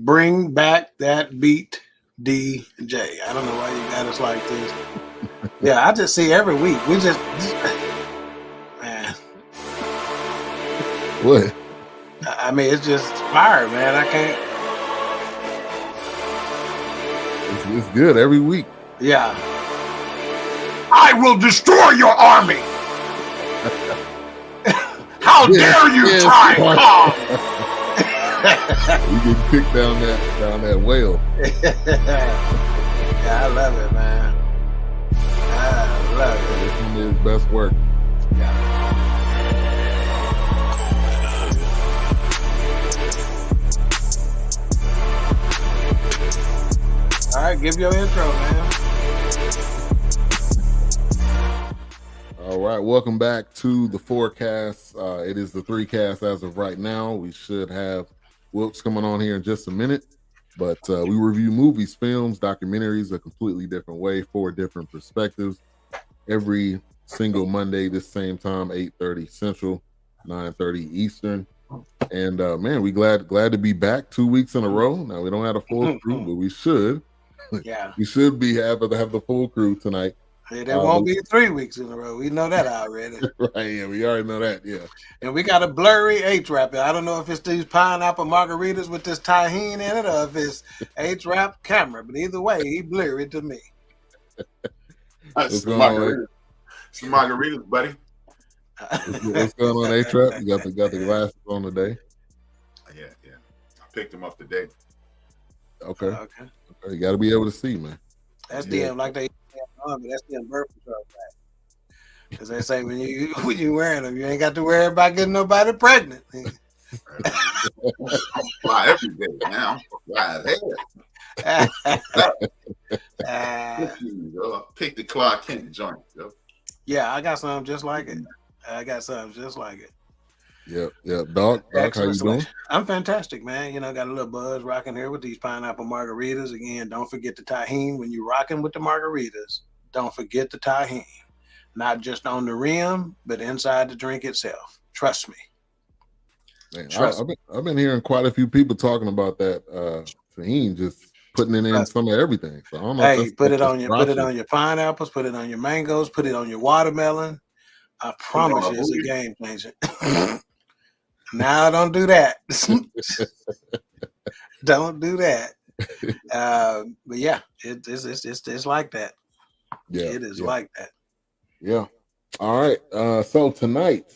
Bring back that beat, DJ. I don't know why you got us like this. Yeah, I just see every week. We just man. What? I mean, it's just fire, man. I can't. It's good every week. Yeah. I will destroy your army. How dare you try? You get picked down that whale. Yeah, I love it, man. I love it. This is his best work. Yeah. All right, give your intro, man. All right, welcome back to the forecast. It is the 3cast as of right now. We should have Wilkes coming on here in just a minute, but we review movies, films, documentaries a completely different way, 4 different perspectives. Every single Monday, this same time, 8:30 Central, 9:30 Eastern. And man, we glad to be back 2 weeks in a row. Now we don't have a full crew, but we should. Yeah, we should be have the full crew tonight. Hey, there won't be 3 weeks in a row. We know that already. Right, yeah, we already know that, yeah. And we got a blurry H-Rap. I don't know if it's these pineapple margaritas with this tahini in it or if it's H-Rap camera, but either way, he blurry to me. It's the margaritas, buddy. What's going on, H-Rap? You got the glasses on today? Yeah. I picked them up today. Okay. You got to be able to see, man. That's them, like they that's them birth control back. Because they say when you wearing them, you ain't got to worry about getting nobody pregnant. Fly every day now. Fly there. Pick the Clark Kent joint. Yo. Yeah, I got something just like it. Yep. Doc, how you doing? I'm fantastic, man. You know, got a little buzz rocking here with these pineapple margaritas. Again, don't forget the tahini when you're rocking with the margaritas. Don't forget the tahini. Not just on the rim, but inside the drink itself. Trust me. Man, I've been hearing quite a few people talking about that tahini, just putting it in some of everything. So I don't know. Hey, put it on your pineapples, put it on your mangoes, put it on your watermelon. I promise you, it's a game changer. Now, don't do that. Don't do that. But yeah, it's like that. Yeah, it is like that. Yeah. All right. So tonight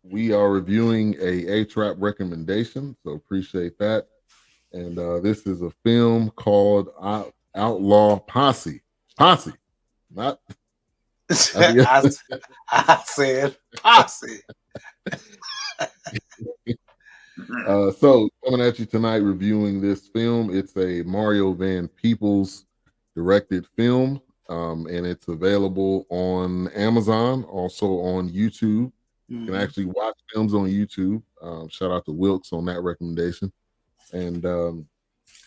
we are reviewing a H-Rap recommendation. So appreciate that. And this is a film called Outlaw Posse. Posse, not. I said posse. So coming at you tonight reviewing this film. It's a Mario Van Peebles directed film, and it's available on Amazon, also on YouTube. You can actually watch films on YouTube. Shout out to Wilkes on that recommendation. And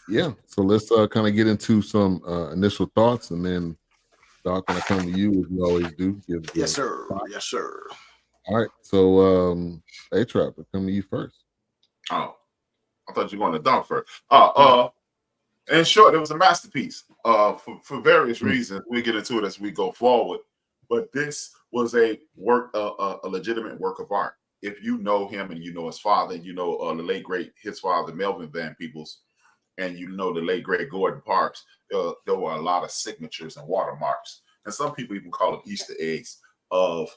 yeah, so let's kind of get into some initial thoughts, and then Doc, when I come to you, as we always do. Yes, sir. Yes, sir. All right. So, A-Trap, I'll come to you first. Oh, I thought you were going to Doc first. In short, it was a masterpiece. For various reasons, we get into it as we go forward. But this was a legitimate work of art. If you know him and you know his father, and you know the late great his father Melvin Van Peebles, and you know the late great Gordon Parks, there were a lot of signatures and watermarks, and some people even call them Easter eggs of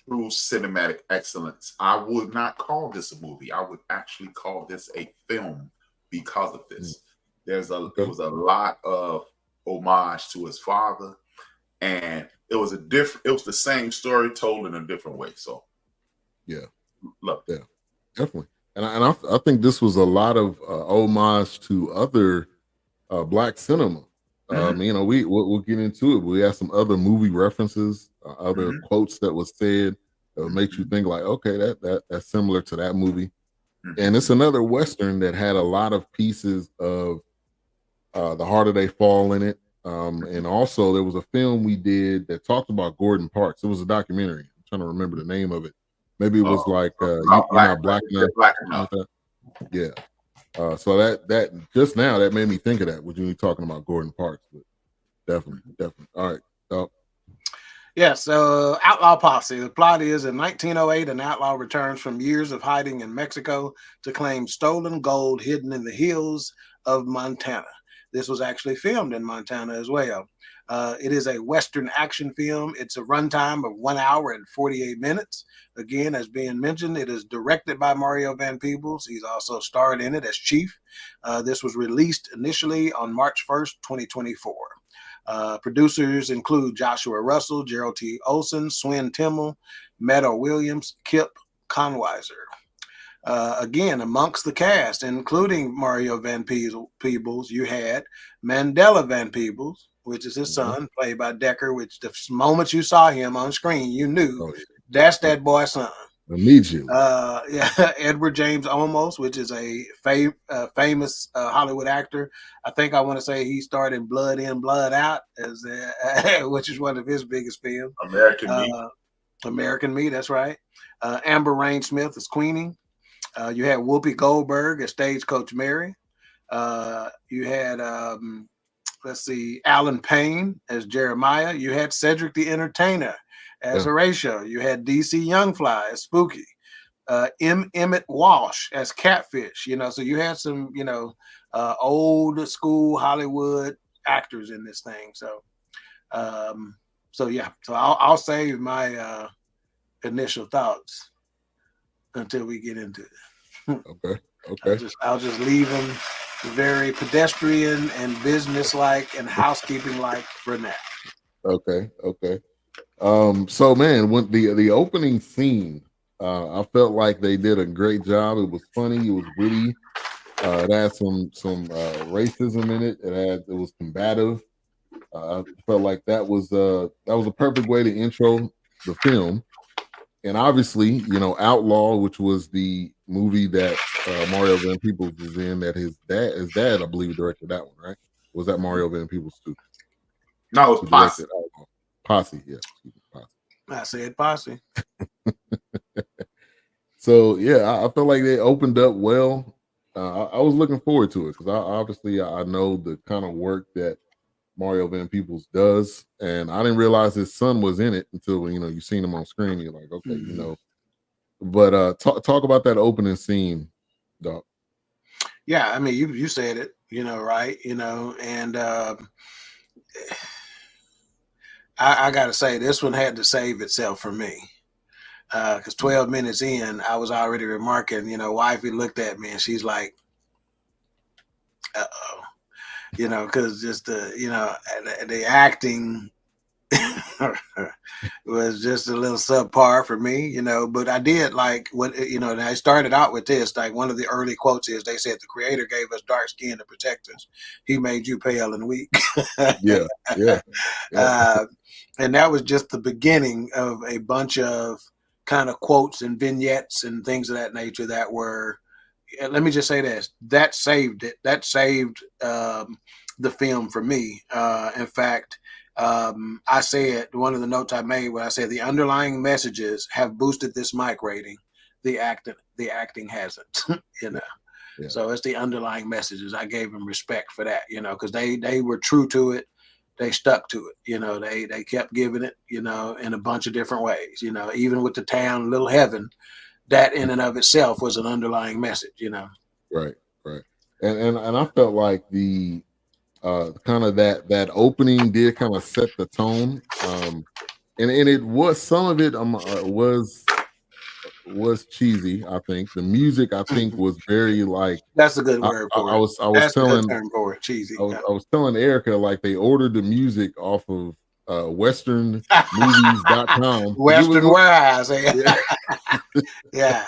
true cinematic excellence. I would not call this a movie. I would actually call this a film because of this. There was a lot of homage to his father, and it was the same story told in a different way. So, yeah, love it. Yeah, definitely. And I think this was a lot of homage to other Black cinema. You know, we'll get into it. But we have some other movie references, other quotes that was said that makes you think like, okay, that's similar to that movie. And it's another Western that had a lot of pieces of The Harder They Fall in it. And also there was a film we did that talked about Gordon Parks. It was a documentary. I'm trying to remember the name of it. Maybe it was like You're Not Black Enough. Black Enough. Yeah. So that just now that made me think of that when you were talking about Gordon Parks. But definitely. All right. Yeah, so Outlaw Posse. The plot is in 1908, an outlaw returns from years of hiding in Mexico to claim stolen gold hidden in the hills of Montana. This was actually filmed in Montana as well. It is a Western action film. It's a runtime of 1 hour and 48 minutes. Again, as being mentioned, it is directed by Mario Van Peebles. He's also starred in it as Chief. This was released initially on March 1st, 2024. Producers include Joshua Russell, Gerald T. Olson, Swin Timmel, Meta Williams, Kip Conweiser. Again, amongst the cast, including Mario Van Peebles, you had Mandela Van Peebles, which is his son, played by Decker, which the moment you saw him on screen, you knew that's that boy's son. Immediately. Yeah, Edward James Olmos, which is a famous Hollywood actor. I think I want to say he starred in Blood In, Blood Out, which is one of his biggest films. American Me, that's right. Amber Rain Smith is Queenie. You had Whoopi Goldberg as Stagecoach Mary. You had, Alan Payne as Jeremiah. You had Cedric the Entertainer as Horatio. You had DC Youngfly as Spooky. Emmet Walsh as Catfish. So you had some, old school Hollywood actors in this thing. So I'll save my initial thoughts until we get into it. Okay. I'll just leave them very pedestrian and business-like and housekeeping-like for now. Okay. So man, when the opening scene, I felt like they did a great job. It was funny. It was witty. It had some racism in it. It was combative. I felt like that was a perfect way to intro the film. And obviously, Outlaw, which was the movie that Mario Van Peebles was in, that his dad, I believe, directed that one, right? Was that Mario Van Peebles too? No, it was Posse. Posse, yeah. Posse. I said Posse. So yeah, I felt like they opened up well. I was looking forward to it because I know the kind of work that Mario Van Peebles does, and I didn't realize his son was in it until you seen him on screen. You're like, okay, But talk about that opening scene, Doc. Yeah, I mean, you said it, right? And I got to say, this one had to save itself for me. Because 12 minutes in, I was already remarking, wifey looked at me and she's like, uh-oh. Because just the acting was just a little subpar for me, but I did like what, and I started out with this, like one of the early quotes is, they said the creator gave us dark skin to protect us. He made you pale and weak. Yeah. And that was just the beginning of a bunch of kind of quotes and vignettes and things of that nature that were, let me just say this, that saved it. That saved the film for me. In fact, I said, one of the notes I made where I said the underlying messages have boosted this mic rating. The acting hasn't, Yeah. So it's the underlying messages. I gave them respect for that, because they were true to it. They stuck to it, they kept giving it, in a bunch of different ways, even with the town, Little Heaven, that in and of itself was an underlying message, Right. And I felt like the kind of that opening did kind of set the tone. And it was, some of it was cheesy. I think the music was very like, that's a good word for I it. was That's telling a good term for it, cheesy. I was telling Erica, like, they ordered the music off of westernmovies.com. Western Warehouse. Yeah.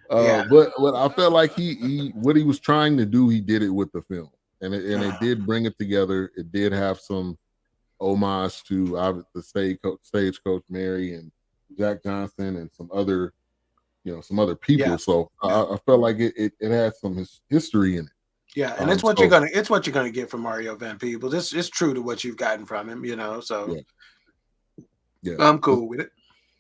But I felt like he what he was trying to do, he did it with the film, and it did bring it together. It did have some homage to the Stagecoach Mary and Jack Johnson and some other people. Yeah. So I felt like it had some history in it. Yeah, and it's what you're gonna get from Mario Van Peebles. It's true to what you've gotten from him, So yeah. I'm cool with it.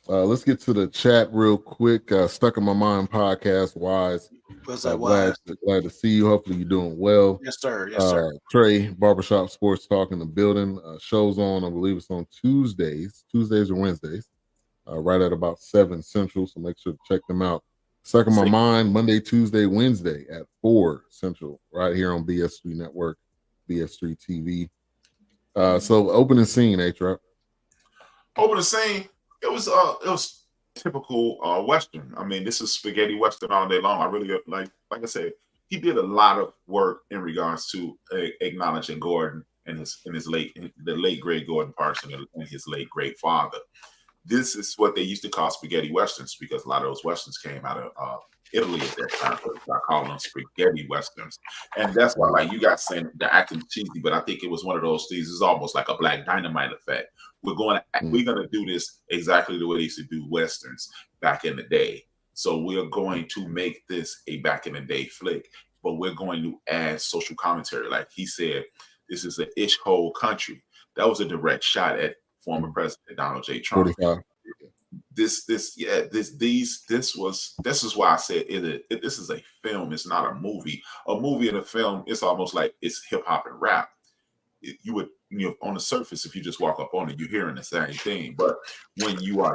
Let's get to the chat real quick. Stuck in my mind podcast wise. What's that? Glad to see you. Hopefully you're doing well. Yes, sir. Yes, sir. Trey, Barbershop Sports Talk in the building. Show's on, I believe it's on Tuesdays or Wednesdays, right at about 7 Central. So make sure to check them out. Stuck in my mind, Monday, Tuesday, Wednesday at 4 Central, right here on BS3 Network, BS3 TV. So opening scene, A-Trap. Opening scene, it was typical Western. I mean, this is spaghetti Western all day long. I really like I said, he did a lot of work in regards to acknowledging Gordon and the late great Gordon Parson and his late great father. This is what they used to call spaghetti Westerns because a lot of those Westerns came out of Italy at that time. So I call them spaghetti Westerns. And that's why, like you guys saying, the acting cheesy, but I think it was one of those things. It's almost like a Black Dynamite effect. We're gonna do this exactly the way they used to do Westerns back in the day. So we're going to make this a back in the day flick, but we're going to add social commentary. Like he said, this is an ish whole country. That was a direct shot at former President Donald J. Trump. 45. This is why I said this is a film. It's not a movie. A movie and a film, it's almost like it's hip hop and rap. You would, on the surface, if you just walk up on it, you're hearing the same thing. But when you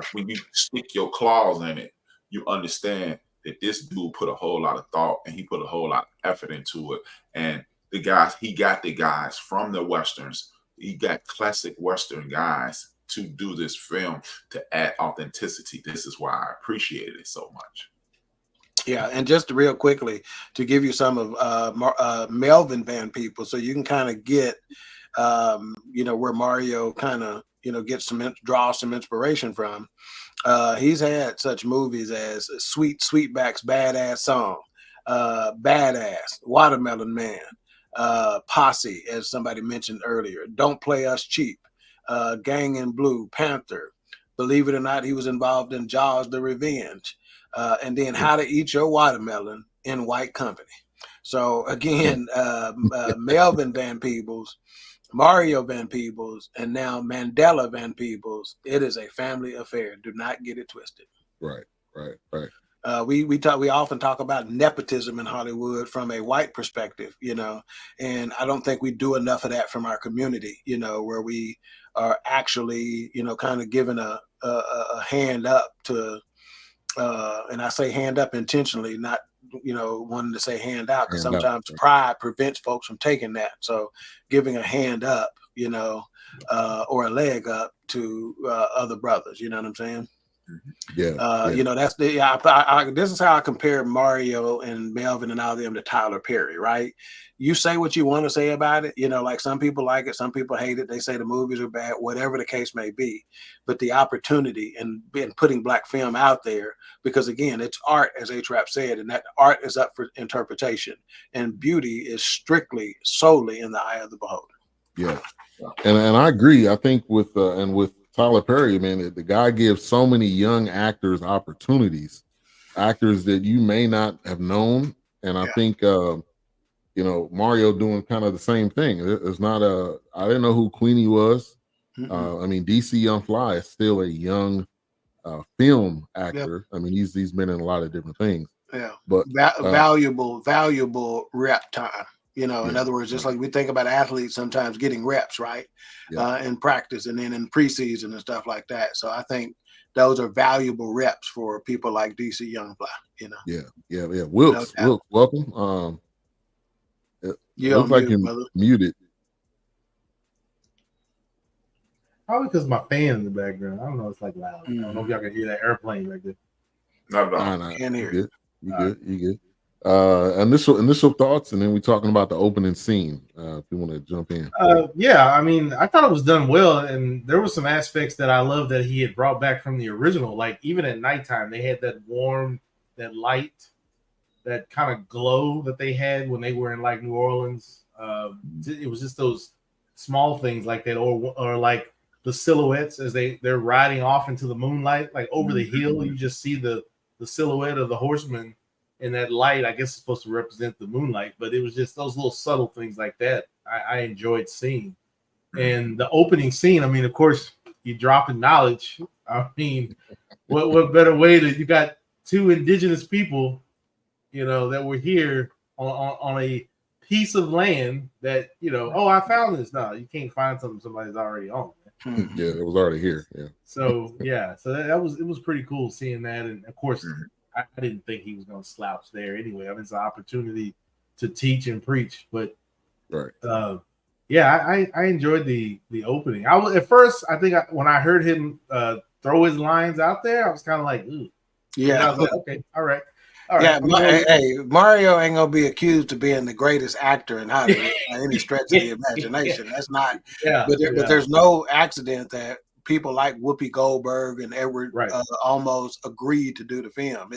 stick your claws in it, you understand that this dude put a whole lot of thought and he put a whole lot of effort into it. And he got the guys from the Westerns. He got classic Western guys to do this film to add authenticity. This is why I appreciated it so much. Yeah, and just real quickly to give you some of Melvin Van Peebles, so you can kind of get, where Mario kind of, draws some inspiration from. He's had such movies as Sweetback's Badass Song, Badass, Watermelon Man, Posse, as somebody mentioned earlier, Don't Play Us Cheap, Gang in Blue, Panther. Believe it or not, he was involved in Jaws: The Revenge, and then How to Eat Your Watermelon in White Company. So again, Melvin Van Peebles, Mario Van Peebles, and now Mandela Van Peebles. It is a family affair. Do not get it twisted. Right. We often talk about nepotism in Hollywood from a white perspective, and I don't think we do enough of that from our community, where we are actually, kind of giving a hand up to, and I say hand up intentionally, not, wanting to say hand out, because sometimes pride prevents folks from taking that. So giving a hand up, or a leg up to other brothers, you know what I'm saying? That's this is how I compare Mario and Melvin and all of them to Tyler Perry, right? You say what you want to say about it, like some people like it, some people hate it, they say the movies are bad, whatever the case may be. But the opportunity and putting Black film out there, because again, it's art, as A-Trap said, and that art is up for interpretation, and beauty is solely in the eye of the beholder. Yeah, and I agree. I think with Tyler Perry, man, the guy gives so many young actors opportunities, actors that you may not have known. And I think, Mario doing kind of the same thing. It's not I didn't know who Queenie was. DC Young Fly is still a young film actor. Yep. I mean, he's been in a lot of different things. Yeah, but valuable rep time. In other words, just like we think about athletes sometimes getting reps, right? In practice and then in preseason and stuff like that. So I think those are valuable reps for people like DC Young Fly, Yeah. Wilkes, welcome. Looks like you're muted. Probably because my fan in the background. I don't know. It's like loud. I don't know if y'all can hear that airplane right there. No. Can't hear it. You good. Initial thoughts, and then we're talking about the opening scene. If you want to jump in. I mean, I thought it was done well, and there were some aspects that I love that he had brought back from the original. Like even at nighttime, they had that warm, that light, that kind of glow that they had when they were in like New Orleans. It was just those small things like that, or like the silhouettes as they're riding off into the moonlight, like over the hill. You just see the silhouette of the horseman. And that light, I guess, is supposed to represent the moonlight, but it was just those little subtle things like that I enjoyed seeing. And the opening scene, I mean, of course, you dropping knowledge. I mean, what better way to, you got two indigenous people, that were here on a piece of land that, oh, I found this. No, you can't find something somebody's already on. Yeah, it was already here. Yeah. So it was pretty cool seeing that, and of course, I didn't think he was going to slouch there anyway. I mean, it's an opportunity to teach and preach, but right. I enjoyed the opening. I was at first, I think when I heard him throw his lines out there, I was kind of like, ooh. Yeah. I was like, okay, all right. Yeah, Mario ain't gonna be accused of being the greatest actor in Hollywood by any stretch of the imagination. That's not. Yeah, but there's no accident that people like Whoopi Goldberg and Edward Olmos agreed to do the film.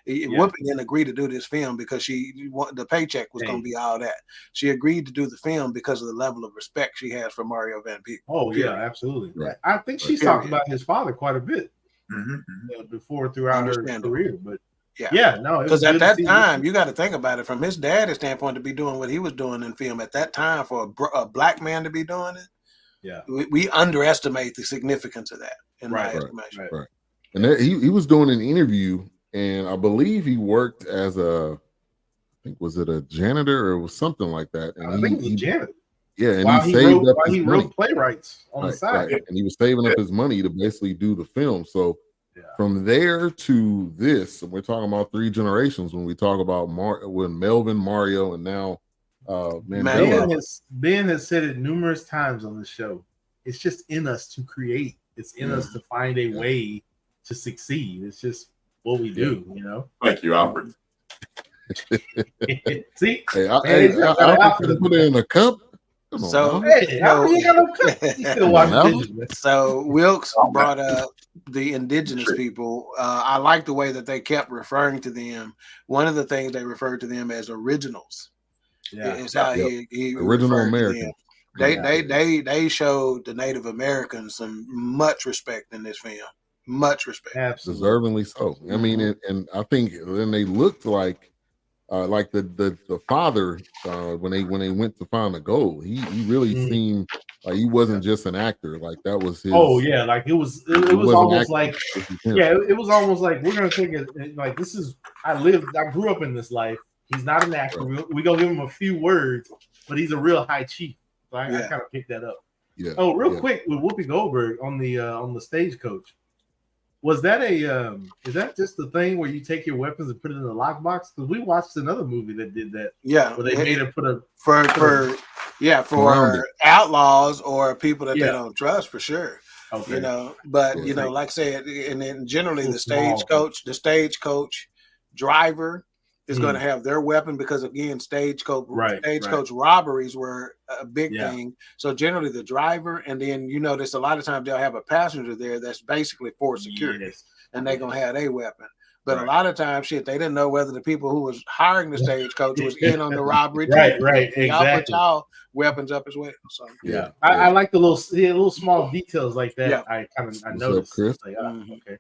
Whoopi didn't agree to do this film because the paycheck was going to be all that. She agreed to do the film because of the level of respect she has for Mario Van Peebles. Oh yeah, absolutely. Right. I think she's talked about his father quite a bit throughout her career, but. No, because at that time, you got to think about it from his dad's standpoint, to be doing what he was doing in film at that time for a black man to be doing it. Yeah, we underestimate the significance of that in my estimation. Right. And he was doing an interview, and I believe he worked as I think, was it a janitor or was something like that? And I think it was a janitor. Yeah, and he wrote playwrights on the side, and he was saving up his money to basically do the film. So. Yeah. From there to this, we're talking about 3 generations when we talk about when Melvin, Mario, and now Mandela. Ben has said it numerous times on the show. It's just in us to create. It's in us to find a way to succeed. It's just what we do, Thank you, Albert. See, I put it in a cup. So Wilkes brought up the indigenous people. I like the way that they kept referring to them. One of the things they referred to them as originals. Yeah, is how he original American. They showed the Native Americans some much respect in this film. Much respect, absolutely, deservingly so. I mean, and I think then they looked like the father when they went to find the gold, he really seemed like he wasn't just an actor. Like that was his. Oh yeah, like it was almost like it was almost like we're gonna take it like this is I grew up in this life. He's not an actor. Right. We gonna give him a few words, but he's a real high chief. So I kind of picked that up. Yeah. Oh, real quick with Whoopi Goldberg on the Stagecoach. Was that is that just the thing where you take your weapons and put it in the lockbox? Because we watched another movie that did that. Yeah, where they made her put a for outlaws or people that they don't trust, for sure. Okay. But like I said, and then generally the stagecoach driver is going to have their weapon because again, stagecoach robberies were a big thing. So generally the driver, and then you notice a lot of times they'll have a passenger there that's basically for security, and they're gonna have a weapon. But a lot of times, they didn't know whether the people who was hiring the stagecoach was in on the robbery. Right, exactly. Y'all put y'all weapons up as well. So I like the little small details like that. Yeah. I noticed. Chris? Like, okay.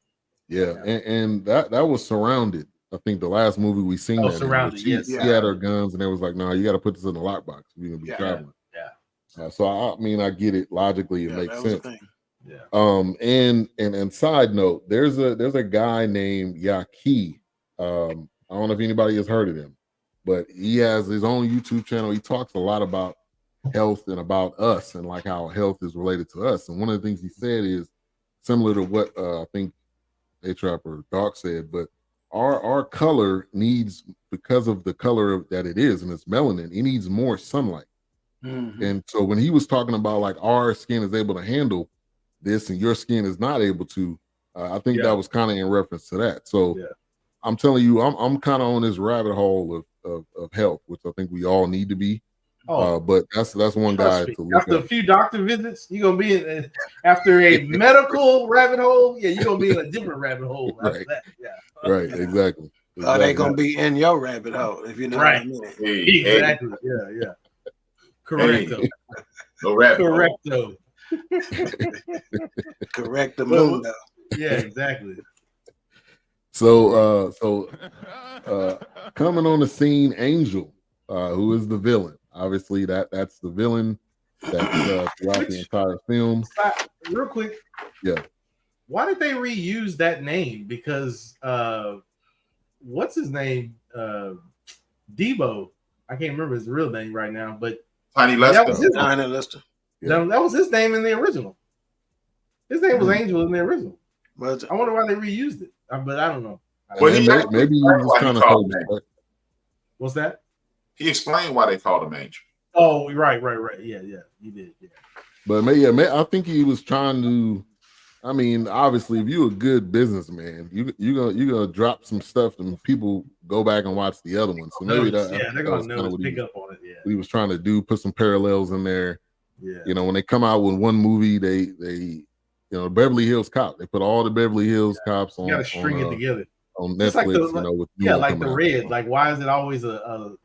Yeah, and that was Surrounded. I think the last movie we seen that Surrounded. She had her guns, and it was like, no, you got to put this in the lockbox. We're gonna be traveling. Yeah. So I get it logically. It makes sense. Yeah. And side note, there's a guy named Yaki. I don't know if anybody has heard of him, but he has his own YouTube channel. He talks a lot about health and about us and like how health is related to us. And one of the things he said is similar to what I think A-Trap or Doc said, but our color needs, because of the color that it is, and it's melanin, it needs more sunlight. Mm-hmm. And so when he was talking about like our skin is able to handle this and your skin is not able to, I think that was kind of in reference to that. So I'm telling you, I'm kind of on this rabbit hole of health, which I think we all need to be. But that's one guy to look after a few doctor visits, you're gonna be in after a medical rabbit hole. Yeah, you're gonna be in a different rabbit hole after that. Yeah. Right, exactly. Are they gonna be in your rabbit hole if you know what I mean? Exactly. Yeah. Correcto. No rabbit hole. Correcto. Correct the mundo. Yeah, exactly. So coming on the scene, Angel, who is the villain. Obviously, that's the villain that's throughout the entire film. Real quick. Yeah. Why did they reuse that name? Because what's his name? Debo. I can't remember his real name right now, but Tiny that was Lester. his, Tiny Lister. Yeah. that was his name in the original. His name was Angel in the original. Was it? I wonder why they reused it, but I don't know. Well, he maybe he was just trying to called hold him. respect. What's that? He explained why they called him Angel. Oh, right. Yeah, he did. Yeah. But I think he was trying to. I mean, obviously, if you're a good businessman, you're gonna drop some stuff, and people go back and watch the other one. So maybe they're gonna notice, pick up on it. Yeah, what he was trying to do, put some parallels in there. Yeah, you know, when they come out with one movie, they Beverly Hills Cop. They put all the Beverly Hills cops on. You gotta string it together on Netflix. Like with like the red. Like, why is it always a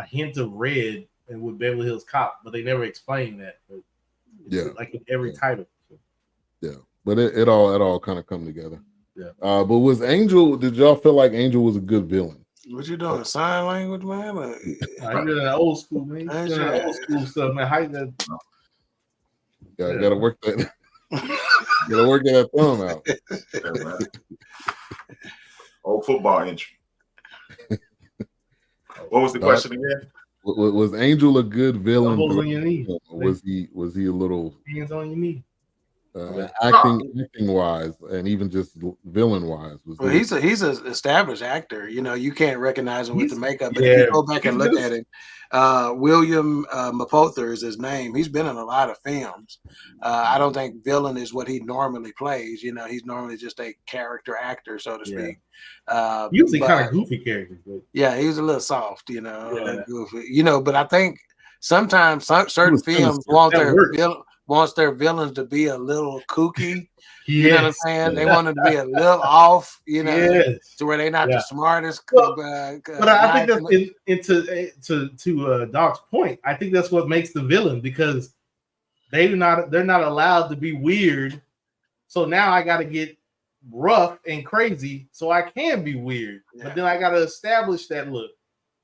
hint of red and with Beverly Hills Cop, but they never explain that. But like with every title. Yeah, but it all kind of come together. Yeah. But was Angel? Did y'all feel like Angel was a good villain? What you doing? Sign language, man? I'm doing that old school, man. Old school stuff, man. How that? Gotta work that. Gotta work that thumb out. Old football injury. What was the question again? Was Angel a good villain? On your knee. Was he a little hands on your knee? Acting wise, and even just villain wise, he's an established actor. You know, you can't recognize him with the makeup. But if you go back and look at him, William Mapother is his name. He's been in a lot of films. I don't think villain is what he normally plays. You know, he's normally just a character actor, so to speak. Usually kind of goofy characters. Yeah, he's a little soft. You know, goofy. You know, but I think sometimes certain films wants their villains to be a little kooky. You know what I'm saying? They want them to be a little off, you know, to where they're not the smartest. But I think that's to Doc's point. I think that's what makes the villain, because they're not allowed to be weird. So now I got to get rough and crazy so I can be weird. Yeah. But then I got to establish that, look,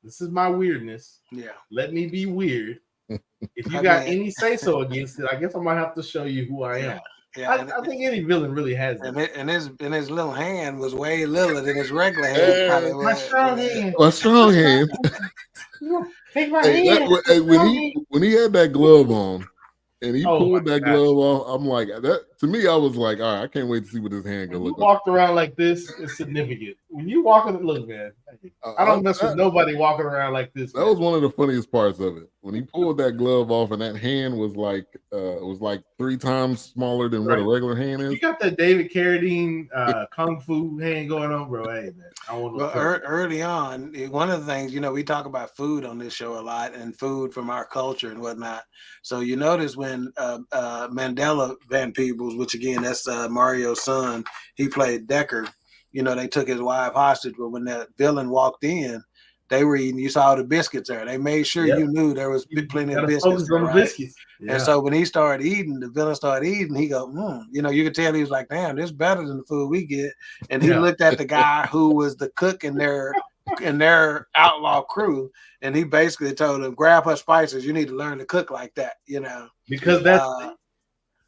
this is my weirdness. Yeah. Let me be weird. If you got any say-so against it, I guess I might have to show you who I am. Yeah, I think any villain really has it. And his little hand was way littler than his regular hand. My strong hand. My strong hand. Take my hand. When he had that glove on, and he pulled that glove off, I'm like, that to me, I was like, all right, I can't wait to see what his hand gonna look like. Walked around like this is significant. When you walking, look, man, I don't mess with nobody walking around like this. That was one of the funniest parts of it. When he pulled that glove off, and that hand was like 3 times smaller than what a regular hand is. You got that David Carradine kung fu hand going on, bro. Hey, man. Early on, one of the things, you know, we talk about food on this show a lot, and food from our culture and whatnot. So you notice when Mandela Van Peebles, which again, that's Mario's son, he played Decker. You know, they took his wife hostage, but when that villain walked in, they were eating. You saw the biscuits there. They made sure you knew there was plenty of biscuits. There, right? Biscuits. Yeah. And so when he started eating, the villain started eating. He go, you know, you could tell he was like, "Damn, this is better than the food we get." And he looked at the guy who was the cook in their outlaw crew, and he basically told him, "Grab her spices. You need to learn to cook like that." You know, because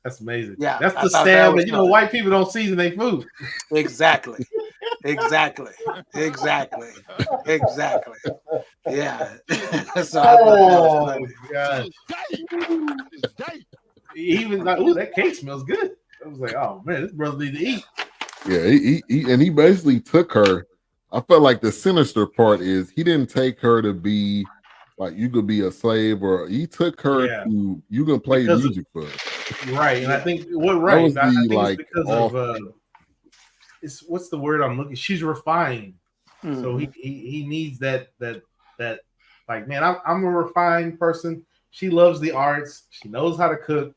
that's amazing. Yeah, that's the style. But you know, white people don't season their food. Exactly. Yeah. So God. Even like, that cake smells good. I was like, oh man, this brother needs to eat. Yeah, he basically took her. I felt like the sinister part is he didn't take her to be like you could be a slave, or he took her to you can play music for her. Right, and I think I think it's because of it's what's the word I'm looking. She's refined, so he needs that like, man, I'm a refined person. She loves the arts. She knows how to cook.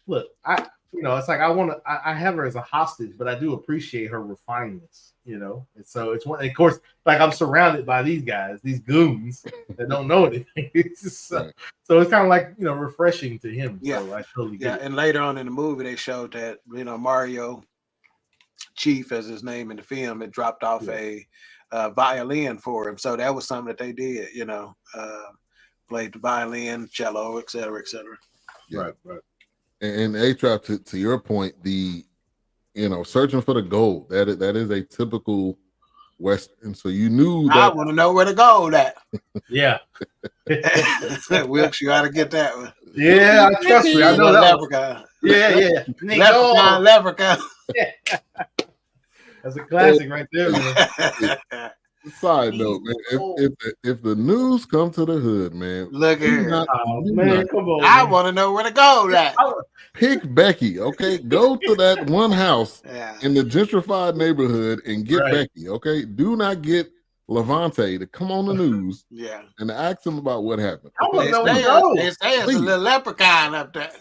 Look, it's like I have her as a hostage, but I do appreciate her refinements. You know, and so it's one. Of course, like I'm surrounded by these guys, these goons that don't know anything. So it's kind of like, you know, refreshing to him. Yeah, so I totally get it. And later on in the movie, they showed that, you know, Mario Chief, as his name in the film, had dropped off a violin for him. So that was something that they did. You know, played the violin, cello, et cetera, et cetera. Yeah. Right. And A-Trap, to your point, the searching for the gold. That is a typical Western. So you knew I that. want to know where the gold at. Yeah. Wilkes, you ought to get that one. Yeah, trust me, I know that one. Leprechaun. Yeah. Leprechaun. That's a classic right there, man. Side note, man, if the news come to the hood, man, Look here. Come on. I want to know where the gold at. Pick Becky, okay? Go to that one house Yeah. in the gentrified neighborhood and get Right. Becky, okay? Do not get Levante to come on the news Yeah. and ask him about what happened. I want They to know where say to go. it's a little leprechaun up there.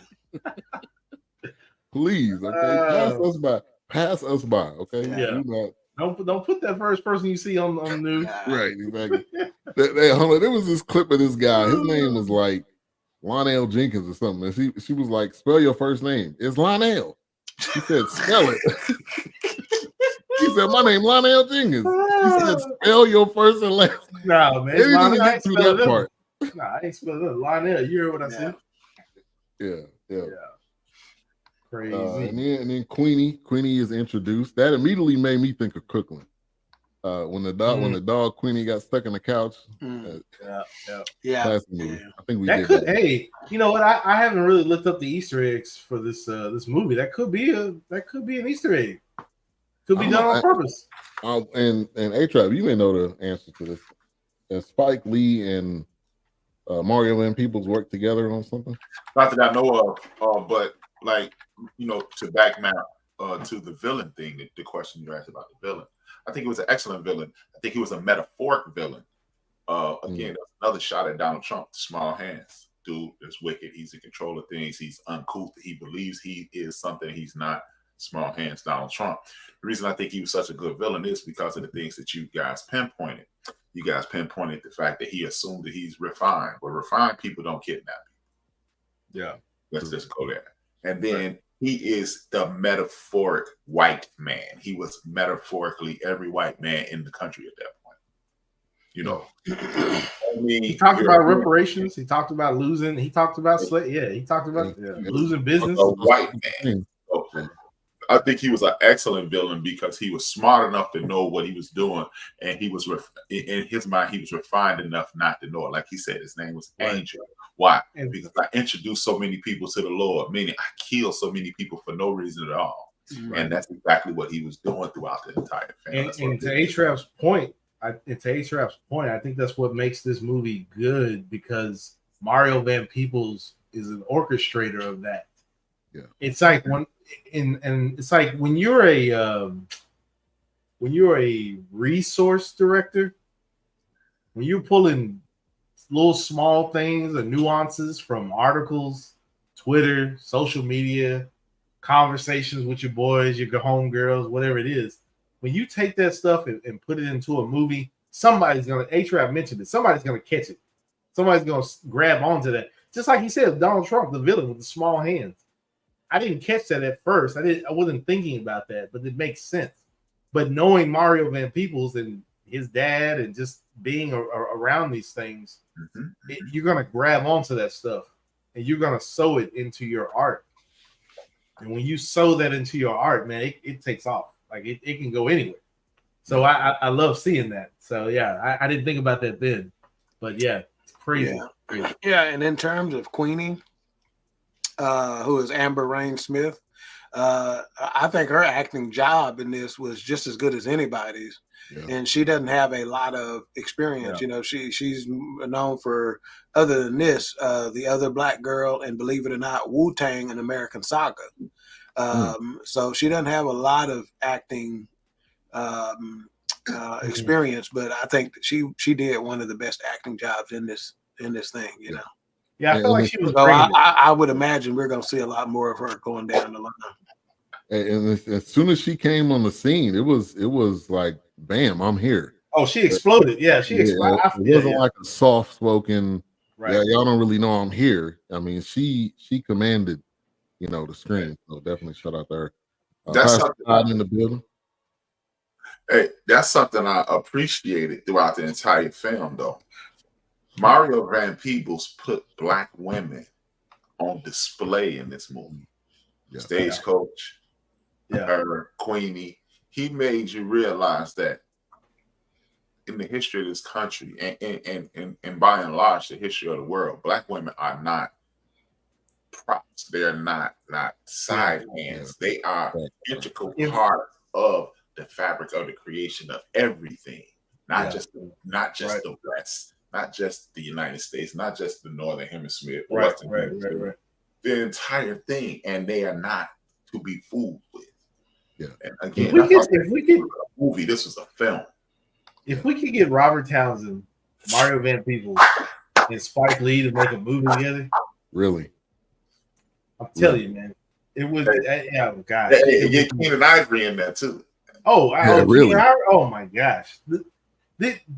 Please, okay? Pass us by, okay? Yeah. Do Don't put that first person you see on the news. not, right, exactly. There was this clip of this guy. His name was like Lionel Jenkins or something. And she was like, spell your first name. It's Lionel. He said, spell it. He said, my name Lionel Jenkins. He said, spell your first and last name. Nah, man. They didn't even get through that part. Nah, I ain't spelling it. Lionel, you heard what I said? Yeah. Crazy. And then Queenie is introduced. That immediately made me think of Crooklyn. When the dog Queenie got stuck in the couch. Yeah. Last movie. I think we That did could. that. Hey, you know what? I haven't really looked up the Easter eggs for this movie. That could be an Easter egg. Could be done on purpose. And A-Trap, you may know the answer to this. And Spike Lee and Mario Van Peebles work together on something? Not that I know of, but like, to back map to the villain thing, the question you asked about the villain, I think it was an excellent villain. I think he was a metaphoric villain. Again, that's another shot at Donald Trump, small hands. Dude is wicked. He's in control of things. He's uncouth. He believes he is something he's not. Small hands, Donald Trump. The reason I think he was such a good villain is because of the things that you guys pinpointed. You guys pinpointed the fact that he assumed that he's refined. Well, refined people don't kidnap people. Yeah. Let's just go there. And then he is the metaphoric white man. He was metaphorically every white man in the country at that point. He talked about reparations. He talked about losing. He talked about he talked about losing business. A white man. I think he was an excellent villain because he was smart enough to know what he was doing, and he was in his mind he was refined enough not to know it. Like he said, his name was Angel. Why? Because I introduced so many people to the Lord, meaning I killed so many people for no reason at all. And that's exactly what he was doing throughout the entire film. And to A-Trap's point, I think that's what makes this movie good, because Mario Van Peebles is an orchestrator of that. Yeah. It's like it's like when you're a resource director, when you're pulling little small things or nuances from articles, Twitter, social media, conversations with your boys, your homegirls, whatever it is. When you take that stuff and put it into a movie, somebody's gonna. A-Trap mentioned it. Somebody's gonna catch it. Somebody's gonna grab onto that. Just like he said, Donald Trump, the villain with the small hands. I didn't catch that at first. I wasn't thinking about that, but it makes sense. But knowing Mario Van Peebles and his dad and just being around these things, you're gonna grab onto that stuff and you're gonna sew it into your art. And when you sew that into your art, man, it takes off. Like it can go anywhere. So I love seeing that. So yeah, I didn't think about that then, but yeah, it's crazy. Yeah, and in terms of Queenie, who is Amber Rain Smith, I think her acting job in this was just as good as anybody's. Yeah. And she doesn't have a lot of experience. Yeah. She's known for, other than this, the other black girl, and believe it or not, Wu-Tang and American Saga. So she doesn't have a lot of acting experience, but I think that she did one of the best acting jobs in this thing. Yeah, I feel like she was. So I would imagine we're going to see a lot more of her going down the line. And as soon as she came on the scene, it was like, bam, I'm here. Oh, she exploded. Yeah, she exploded. It wasn't like a soft-spoken, y'all don't really know I'm here. I mean, she commanded, the screen. Right. So definitely shout out to her. That's something in the building. Hey, that's something I appreciated throughout the entire film, though. Mario Van Peebles put black women on display in this movie. Stagecoach, her, Queenie. He made you realize that in the history of this country and by and large the history of the world, Black women are not props. They're not side hands. They are integral part of the fabric of the creation of everything. Not just the West, not just the United States, not just the Northern Hemisphere, the entire thing, and they are not to be fooled with. Yeah. And again, if we could a movie, this was a film. If we could get Robert Townsend, Mario Van Peebles, and Spike Lee to make a movie together, really, I'm telling you, man, it would. God, you get Keenan Ivory in that too. Really? Oh my gosh,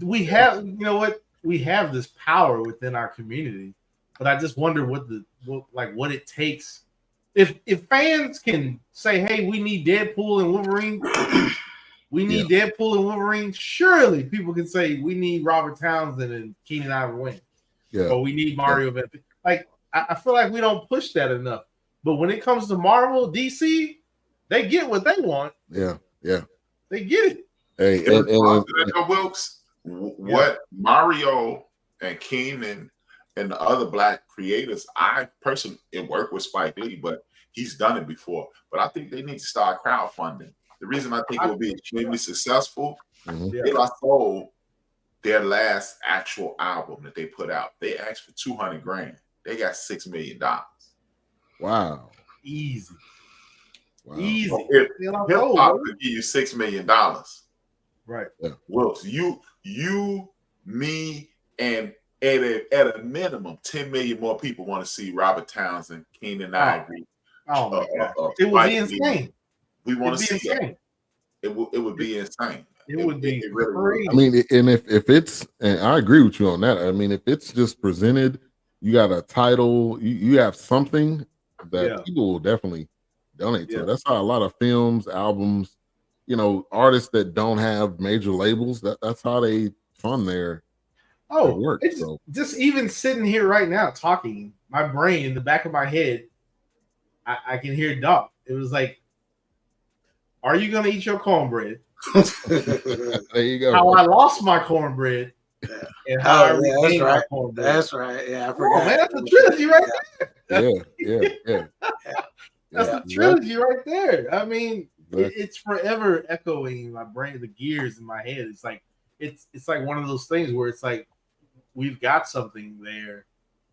we have. You know what? We have this power within our community, but I just wonder what it takes. If fans can say, "Hey, we need Deadpool and Wolverine," we need Deadpool and Wolverine. Surely people can say we need Robert Townsend and Keenan Ivory, or we need Mario Van Peebles. Like I feel like we don't push that enough. But when it comes to Marvel, DC, they get what they want. Yeah. They get it. Hey, Wilkes, what Mario and Keenan and the other Black creators, I personally, it worked with Spike Lee, but he's done it before. But I think they need to start crowdfunding. The reason I think it will be extremely successful, they sold their last actual album that they put out. They asked for $200,000. They got $6 million. Wow. Easy. Wow. Easy. So if hip-hop could give you $6 million, right? Wilkes, you, me, and at a minimum, 10 million more people want to see Robert Townsend, Keenan Ivory. Oh my God! It would be insane. We want to see that. It would be insane. It would be really crazy. I mean, and if it's, and I agree with you on that. I mean, if it's just presented, you got a title, you have something that people will definitely donate to. That's how a lot of films, albums, artists that don't have major labels, that's how they fund their work. It's just even sitting here right now talking, my brain in the back of my head, I can hear Doc. It was like, are you gonna eat your cornbread? There you go. How I lost my cornbread. And how I regained my cornbread. That's right. Yeah, I forgot. Oh, man, that's a trilogy right there. Yeah. That's the trilogy right there. I mean, it's forever echoing in my brain, the gears in my head. It's like one of those things where it's like we've got something there.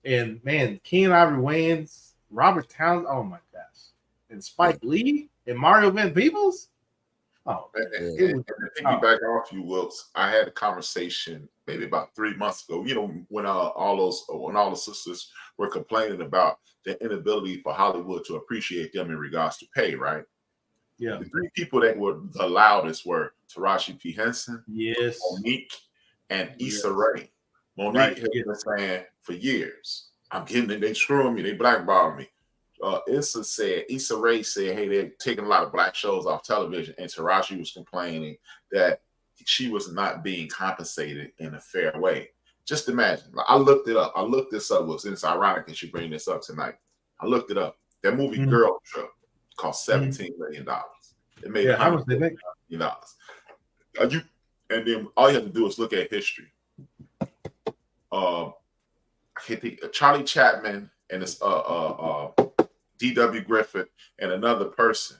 And man, Keenan Ivory Wayans, Robert Townsend, oh my gosh. And Spike Lee and Mario Van Peebles. Oh, and to piggyback off you, Wilkes, I had a conversation maybe about 3 months ago. When all the sisters were complaining about the inability for Hollywood to appreciate them in regards to pay, right? Yeah. The 3 people that were the loudest were Taraji P. Henson, Monique, and Issa Rae. Monique has been saying for years, I'm getting it, they screwing me, they blackballing me. Issa Rae said, hey, they're taking a lot of Black shows off television, and Taraji was complaining that she was not being compensated in a fair way. Just imagine. I looked it up. I looked this up. It's ironic that you bring this up tonight. I looked it up. That movie Girl Trip cost $17 million. It made $100 million. And then all you have to do is look at history. Charlie Chaplin and this D.W. Griffith and another person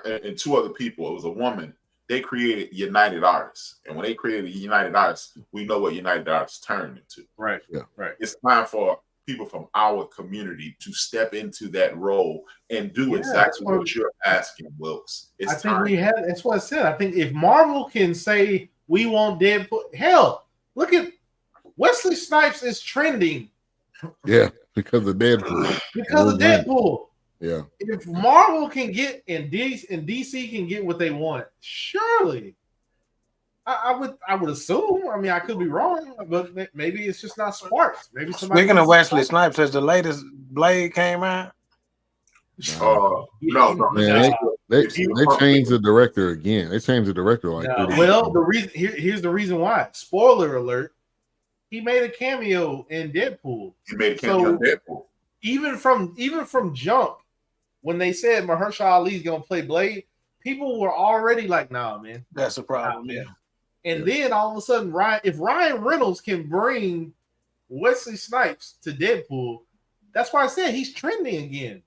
and 2 other people. It was a woman. They created United Artists, and when they created United Artists, we know what United Artists turned into. Right. It's time for people from our community to step into that role and do exactly what you're asking, Wilkes. I think we have. That's what I said. I think if Marvel can say we want Deadpool, hell, look at Wesley Snipes is trending. Yeah, because of Deadpool. Because of Deadpool. Yeah. If Marvel can get and DC can get what they want, surely I would assume. I mean, I could be wrong, but maybe it's just not sparks. Maybe somebody. Speaking of Wesley Snipes, has the latest Blade came out? No. Man, they changed the director again. They changed the director Well, the reason here's the reason why. Spoiler alert. He made a cameo in Deadpool. He made a cameo in Deadpool. Even from Jump, when they said Mahershala Ali's gonna play Blade, people were already like, nah, man. That's a problem. Nah, Yeah. And then all of a sudden, if Ryan Reynolds can bring Wesley Snipes to Deadpool, that's why I said he's trending again.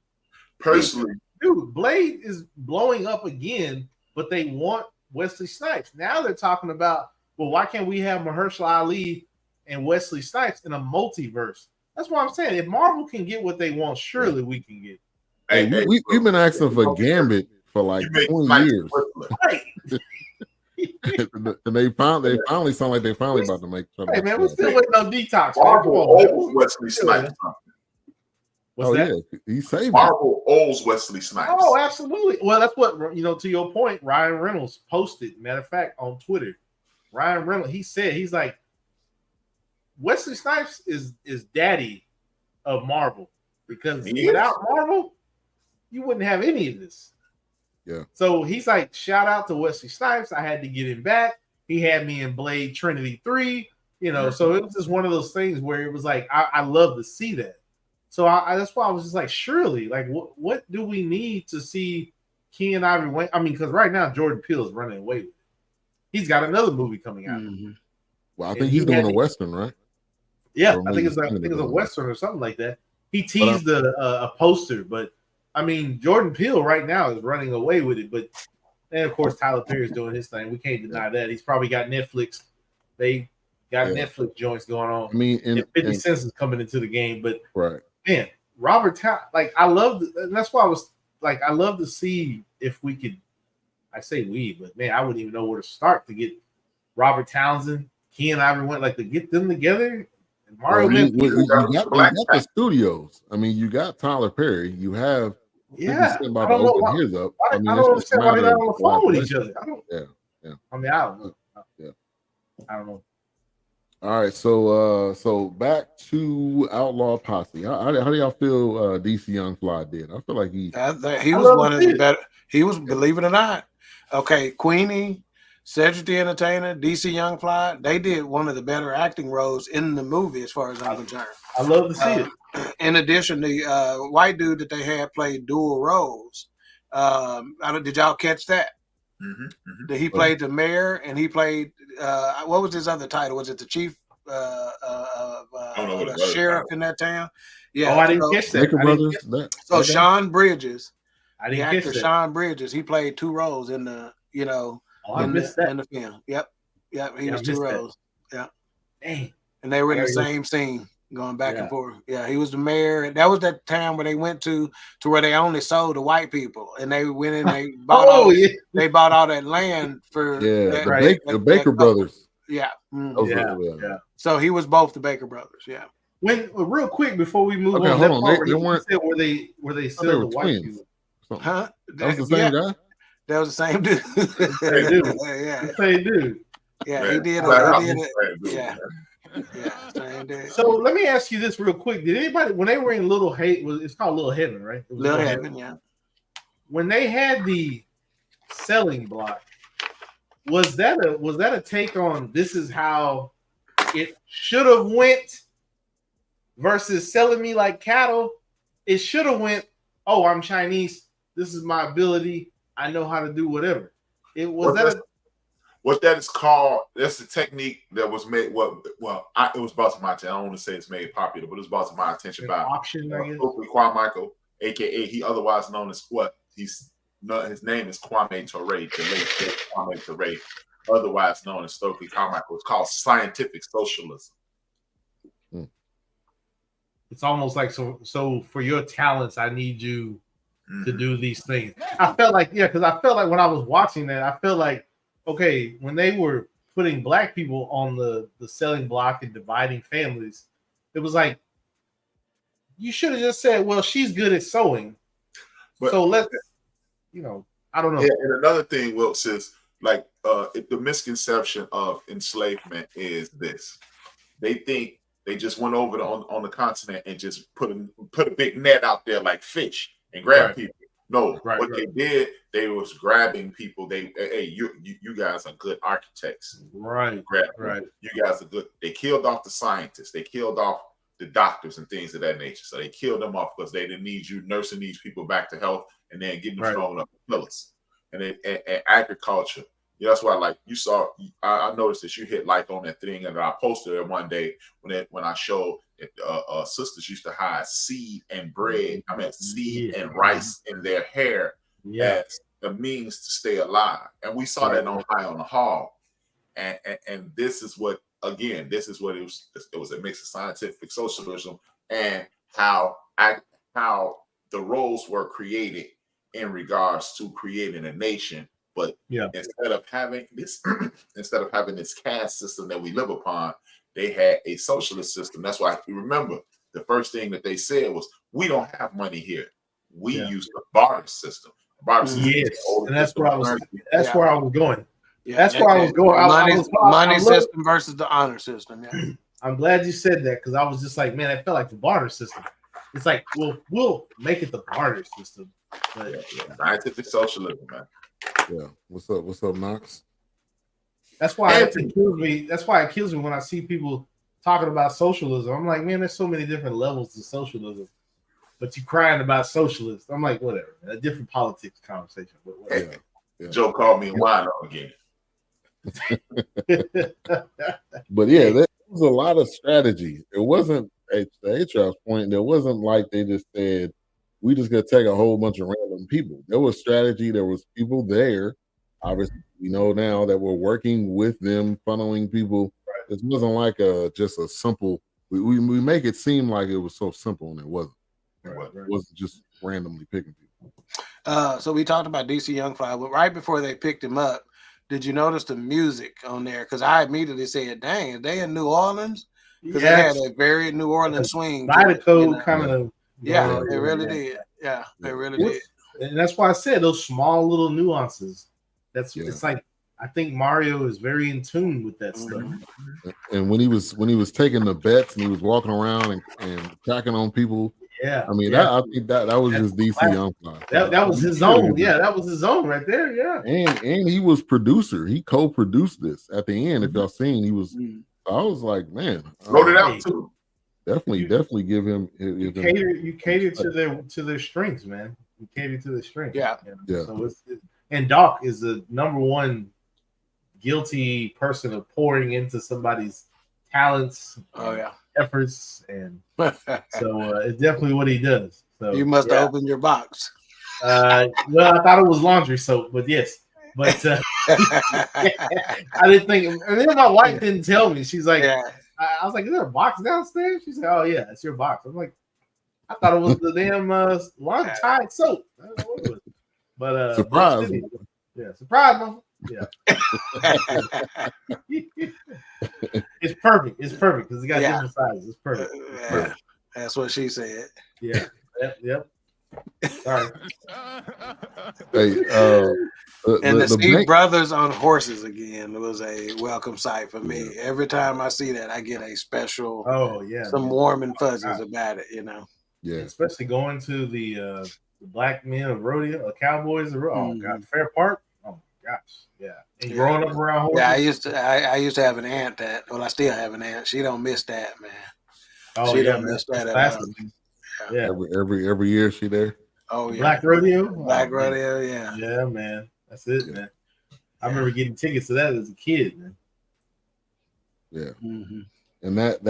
Personally, Dude, Blade is blowing up again, but they want Wesley Snipes. Now they're talking about, well, why can't we have Mahershala Ali and Wesley Snipes in a multiverse? That's what I'm saying. If Marvel can get what they want, surely we can get. Hey, we've been asking for Gambit for like 20 years. Right. And they finally sound like they finally about to make something. Hey man, we're still waiting on Detox. Marvel owes Wesley Snipes something. What's that? Yeah, he's saving. Marvel owes Wesley Snipes. Oh, absolutely. Well, that's what, to your point, Ryan Reynolds posted, matter of fact, on Twitter. Ryan Reynolds, he said, he's like, Wesley Snipes is daddy of Marvel, because without Marvel, you wouldn't have any of this. Yeah. So he's like, shout out to Wesley Snipes. I had to get him back. He had me in Blade Trinity 3, so it was just one of those things where it was like, I love to see that. So that's why I was just like, surely, like, what do we need to see Keanu Ivory Wayans? I mean, because right now Jordan Peele is running away with it. He's got another movie coming out. Mm-hmm. Well, I think he's doing a Western, right? Yeah, I think it's a Western or something like that. He teased a poster, but I mean, Jordan Peele right now is running away with it. But and of course, Tyler Perry is doing his thing. We can't deny that. He's probably got Netflix. They got Netflix joints going on. I mean, and 50 Cent is coming into the game, but right. Man, Robert Townsend, like I love, and that's why I was like, I love to see if we could. I say we, but man, I wouldn't even know where to start to get Robert Townsend, Keanu Ivory Wayans, like to get them together. And Mario Van Peebles. You got the studios. I mean, you got Tyler Perry. You have about to open his up. I don't understand why they're not on the phone with each other. I don't. Yeah. I mean, I don't know. Yeah. I don't know. All right, so back to Outlaw Posse. How do y'all feel DC Young Fly did? I feel like he was one of the better. He was, believe it or not. Okay, Queenie, Cedric the Entertainer, DC Young Fly, they did one of the better acting roles in the movie, as far as I'm concerned. I love to see it. In addition, the white dude that they had played dual roles. Did y'all catch that? Mm-hmm. He played the mayor, and he played what was his other title? Was it the chief sheriff in that town? Yeah. I didn't catch that. So Sean Bridges, I didn't catch that. Sean Bridges, he played two roles in the in the film. Yep, he was two roles. Yeah, dang. And they were in the same scene, going back and forth. Yeah, he was the mayor, and that was that town where they went to where they only sold to white people, and they went in, they bought they bought all that land for the Baker brothers. Yeah. Yeah. So he was both the Baker brothers. Yeah. When real quick before we move on, hold on. They weren't. Were they still the white people? Huh? That was the same guy. That was the same dude. The same dude. Yeah, he did. Yeah. Same dude. So let me ask you this real quick: did anybody, when they were in Little Haven, it's called Little Heaven, right? Little Heaven, yeah. When they had the selling block, was that a take on this is how it should have went versus selling me like cattle? It should have went, oh, I'm Chinese. This is my ability. I know how to do whatever. It was what that is called. That's the technique that was made. It was brought to my attention. I don't want to say it's made popular, but it was brought to my attention by auction. Kwame, aka he otherwise known as his name is Kwame Ture, the late Kwame Ture, otherwise known as Stokely Carmichael. It's called scientific socialism. It's almost like so for your talents, I need you to do these things. I felt like, because I felt like when I was watching that, I felt like, okay, when they were putting black people on the selling block and dividing families, it was like, you should have just said, well, she's good at sewing. But, so let's, I don't know. Yeah, and another thing, Wilkes, is like the misconception of enslavement is this. They think they just went over on the continent and just put a big net out there like fish and grab people. No, what they did, they was grabbing people. You guys are good architects. Right. You guys are good. They killed off the scientists. They killed off the doctors and things of that nature. So they killed them off because they didn't need you nursing these people back to health and then getting them strong enough to kill us. and agriculture. Yeah, that's why, like, you saw, I noticed that you hit like on that thing, and I posted it one day when I showed sisters used to hide seed and bread, seed and rice in their hair as a means to stay alive. And we saw that on High on the Hog. And this is what, again, this is what it was. It was a mix of scientific socialism and how the roles were created in regards to creating a nation. But instead of having this caste system that we live upon, they had a socialist system. That's why you remember the first thing that they said was, "We don't have money here. We use the barter system." And that's where I was. That's where I was going. Yeah, that's where I was going. Money system versus the honor system. Yeah. I'm glad you said that, because I was just like, man, I felt like the barter system. It's like, we'll make it the barter system. But, scientific socialism, man. Yeah. What's up, Knox? That's why it kills me. That's why it kills me when I see people talking about socialism. I'm like, man, there's so many different levels to socialism. But you crying about socialists. I'm like, whatever. A different politics conversation. But whatever. Yeah. Joe called me wino again. But yeah, there was a lot of strategy. It wasn't at the HR's point. There wasn't like they just said, we just gonna take a whole bunch of random people. There was strategy. There was people there. Obviously, we know now that we're working with them, funneling people. It wasn't like just a simple. We make it seem like it was so simple, and it wasn't. It wasn't just randomly picking people. So we talked about DC Young Fly, but right before they picked him up, did you notice the music on there? Because I immediately said, "Dang, are they in New Orleans?" Because they had a very New Orleans swing. Code kind of. Yeah, they really did. Yeah, they really did. And that's why I said those small little nuances. It's like, I think Mario is very in tune with that stuff. And when he was taking the bets and he was walking around and attacking on people. Yeah, I mean, I think that was his DC Young Fly. That was his own. Yeah, that was his own right there. Yeah, and he was producer. He co-produced this at the end. If y'all seen, he was. I was like, man, wrote it out too. Definitely give him. You cater to their strengths, man. You cater to their strengths. Yeah. So and Doc is the number one guilty person of pouring into somebody's talents. Efforts, and so it's definitely what he does. So you must have opened your box. Well, I thought it was laundry soap, but yes. But I didn't think, and then my wife didn't tell me. She's like, I was like, "Is there a box downstairs?" She's like, "Oh yeah, it's your box." I'm like, I thought it was the damn laundry Tide soap. I don't know what it was. But surprise, surprise, mama. Yeah. It's perfect. It's perfect because it got different sizes. It's perfect. That's what she said. Yeah. Yep. Sorry. Hey, and the see brothers on horses again was a welcome sight for me. Every time I see that, I get a special. Some warm and fuzzies about it. Yeah. Especially going to the black men of rodeo, cowboys. Oh God, Fair Park. Gosh, yeah. And growing up around horses. Yeah, I used to have an aunt that. Well, I still have an aunt. She don't miss that, man. Oh, she don't miss that at all. Yeah. Every year she there. Oh yeah. Black rodeo. Black rodeo. Yeah. Yeah, man. That's it, man. I remember getting tickets to that as a kid, man. Yeah. And that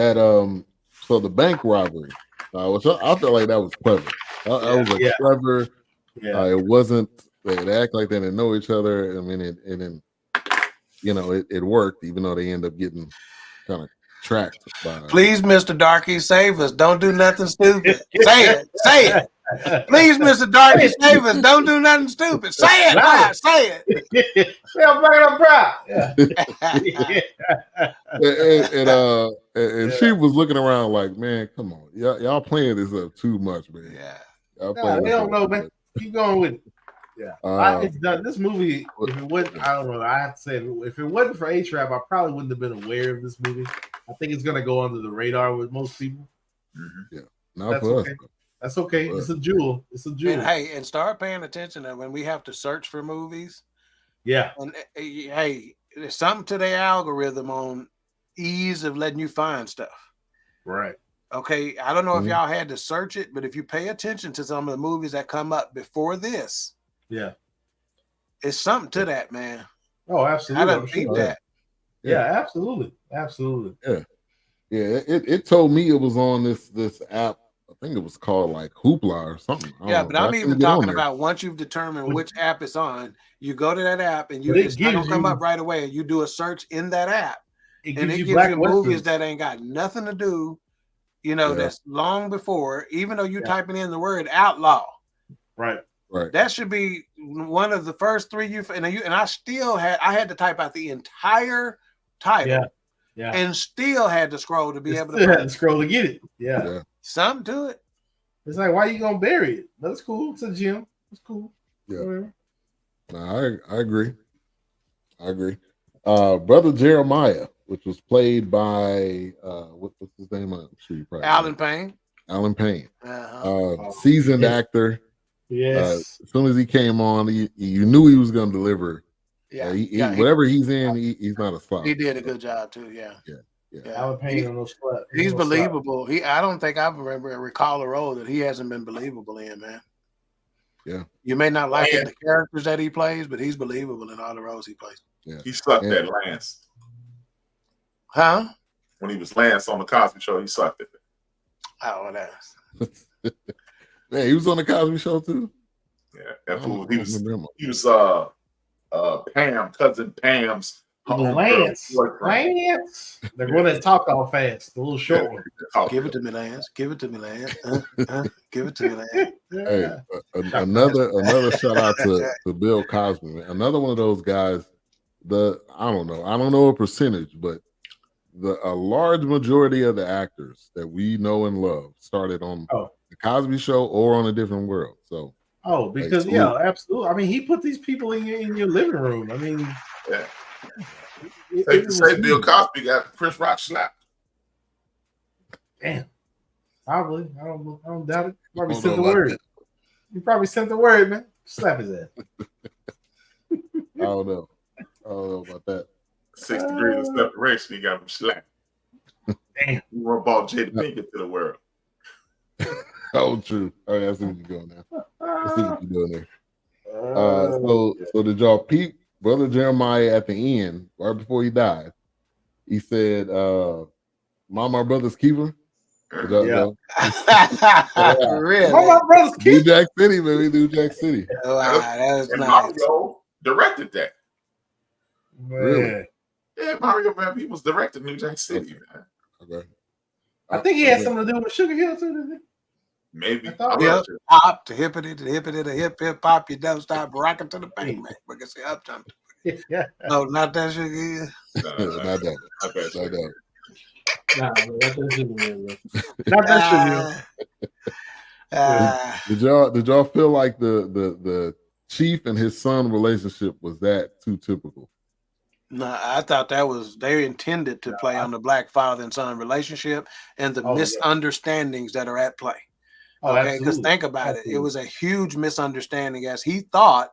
so the bank robbery, which I felt like that was clever. That was clever. Yeah. It wasn't. They act like they didn't know each other. I mean, it worked, even though they end up getting kind of tracked. Please, Mr. Darky, save us. Don't do nothing stupid. Say it. Please, Mr. Darky, save us. Don't do nothing stupid. Say it. Say it. I'm proud. Yeah. And she was looking around like, man, come on, y'all playing this up too much, man. Yeah. They don't know, man. Keep going with it. Yeah, it's done. This movie, if it wasn't, I don't know. I have to say, if it wasn't for A-Trap, I probably wouldn't have been aware of this movie. I think it's gonna go under the radar with most people. Yeah, not for us. That's okay. It's a jewel. And start paying attention to when we have to search for movies. Yeah. And hey, there's something to their algorithm on ease of letting you find stuff. Right. Okay. I don't know if y'all had to search it, but if you pay attention to some of the movies that come up before this. Yeah. It's something to that, man. Oh, I absolutely. done peeped that. Yeah, absolutely. Absolutely. Yeah, it told me it was on this app. I think it was called like Hoopla or something. I Yeah, don't but know, I'm I even couldn't get on talking there. about once you've determined which app it's on, you go to that app and But it it's not gonna gives come you- up right away. And you do a search in that app, It and gives it you gives black you movies westerns. that ain't got nothing to do, Yeah. that's long before, even though you're Yeah. typing in the word outlaw. Right. That should be one of the first three and I had to type out the entire title. Yeah. And still had to scroll to be able to Still had find to scroll to get it. Yeah. something to it. It's like, why you gonna bury it? That's cool. It's a gym. It's cool. Yeah. Whatever. No, I agree. Brother Jeremiah, which was played by what's his name? I'm sure you probably Alan know. Payne. Alan Payne. Uh-huh. Seasoned actor. Yes. As soon as he came on, you knew he was going to deliver. Yeah. Whatever he's in, he's not a slouch. He did a good job too. Yeah. Alan Payne on those flat. He's believable. I don't think I've ever recall a role that he hasn't been believable in, man. Yeah. You may not like the characters that he plays, but he's believable in all the roles he plays. Yeah. He sucked at Lance. Huh? When he was Lance on the Cosby Show, he sucked at it. Oh, that's. Yeah, he was on the Cosby Show too. Yeah, that fool. He was Pam, cousin Pam's. Lance. They're going to talk all fast. The little short one. Give it to me, Lance. Give it to me, Lance. Give it to me, Lance. Hey, another shout out to Bill Cosby, man. Another one of those guys. I don't know a percentage, but a large majority of the actors that we know and love started on the Cosby Show or on A Different World. So because absolutely. I mean, he put these people in your living room. I mean, Safe to say Bill Cosby got Chris Rock slapped. Damn. Probably. I don't doubt it. Probably sent the word. You probably sent the word, man. Slap his ass. I don't know about that. 6 degrees of separation, he got him slapped. Damn. He brought Jada Pinkett to the world. Oh, true. All right, I see what you're doing now. I see what you're doing there. So did y'all peep Brother Jeremiah at the end, right before he died? He said, "Mama, brother's keeper." Really? Mama, brother's keeper. New Jack City, baby. New Jack City. Wow, that was and nice. Mario directed that. Man. Really? Yeah, Mario Van Peebles directed New Jack City, man. Okay. I think he had something to do with Sugar Hill too, didn't he? Maybe. Pop to hippity to hippity to hip hop. You don't stop rocking to the bang man. We can say uptown. Yeah. No, not that Sugar Hill. Not that. Not that. Nah, not that Sugar Hill. Did y'all feel like the chief and his son relationship was that too typical? No, I thought they intended to play on the black father and son relationship and the misunderstandings that are at play. Okay, because think about it. It was a huge misunderstanding as he thought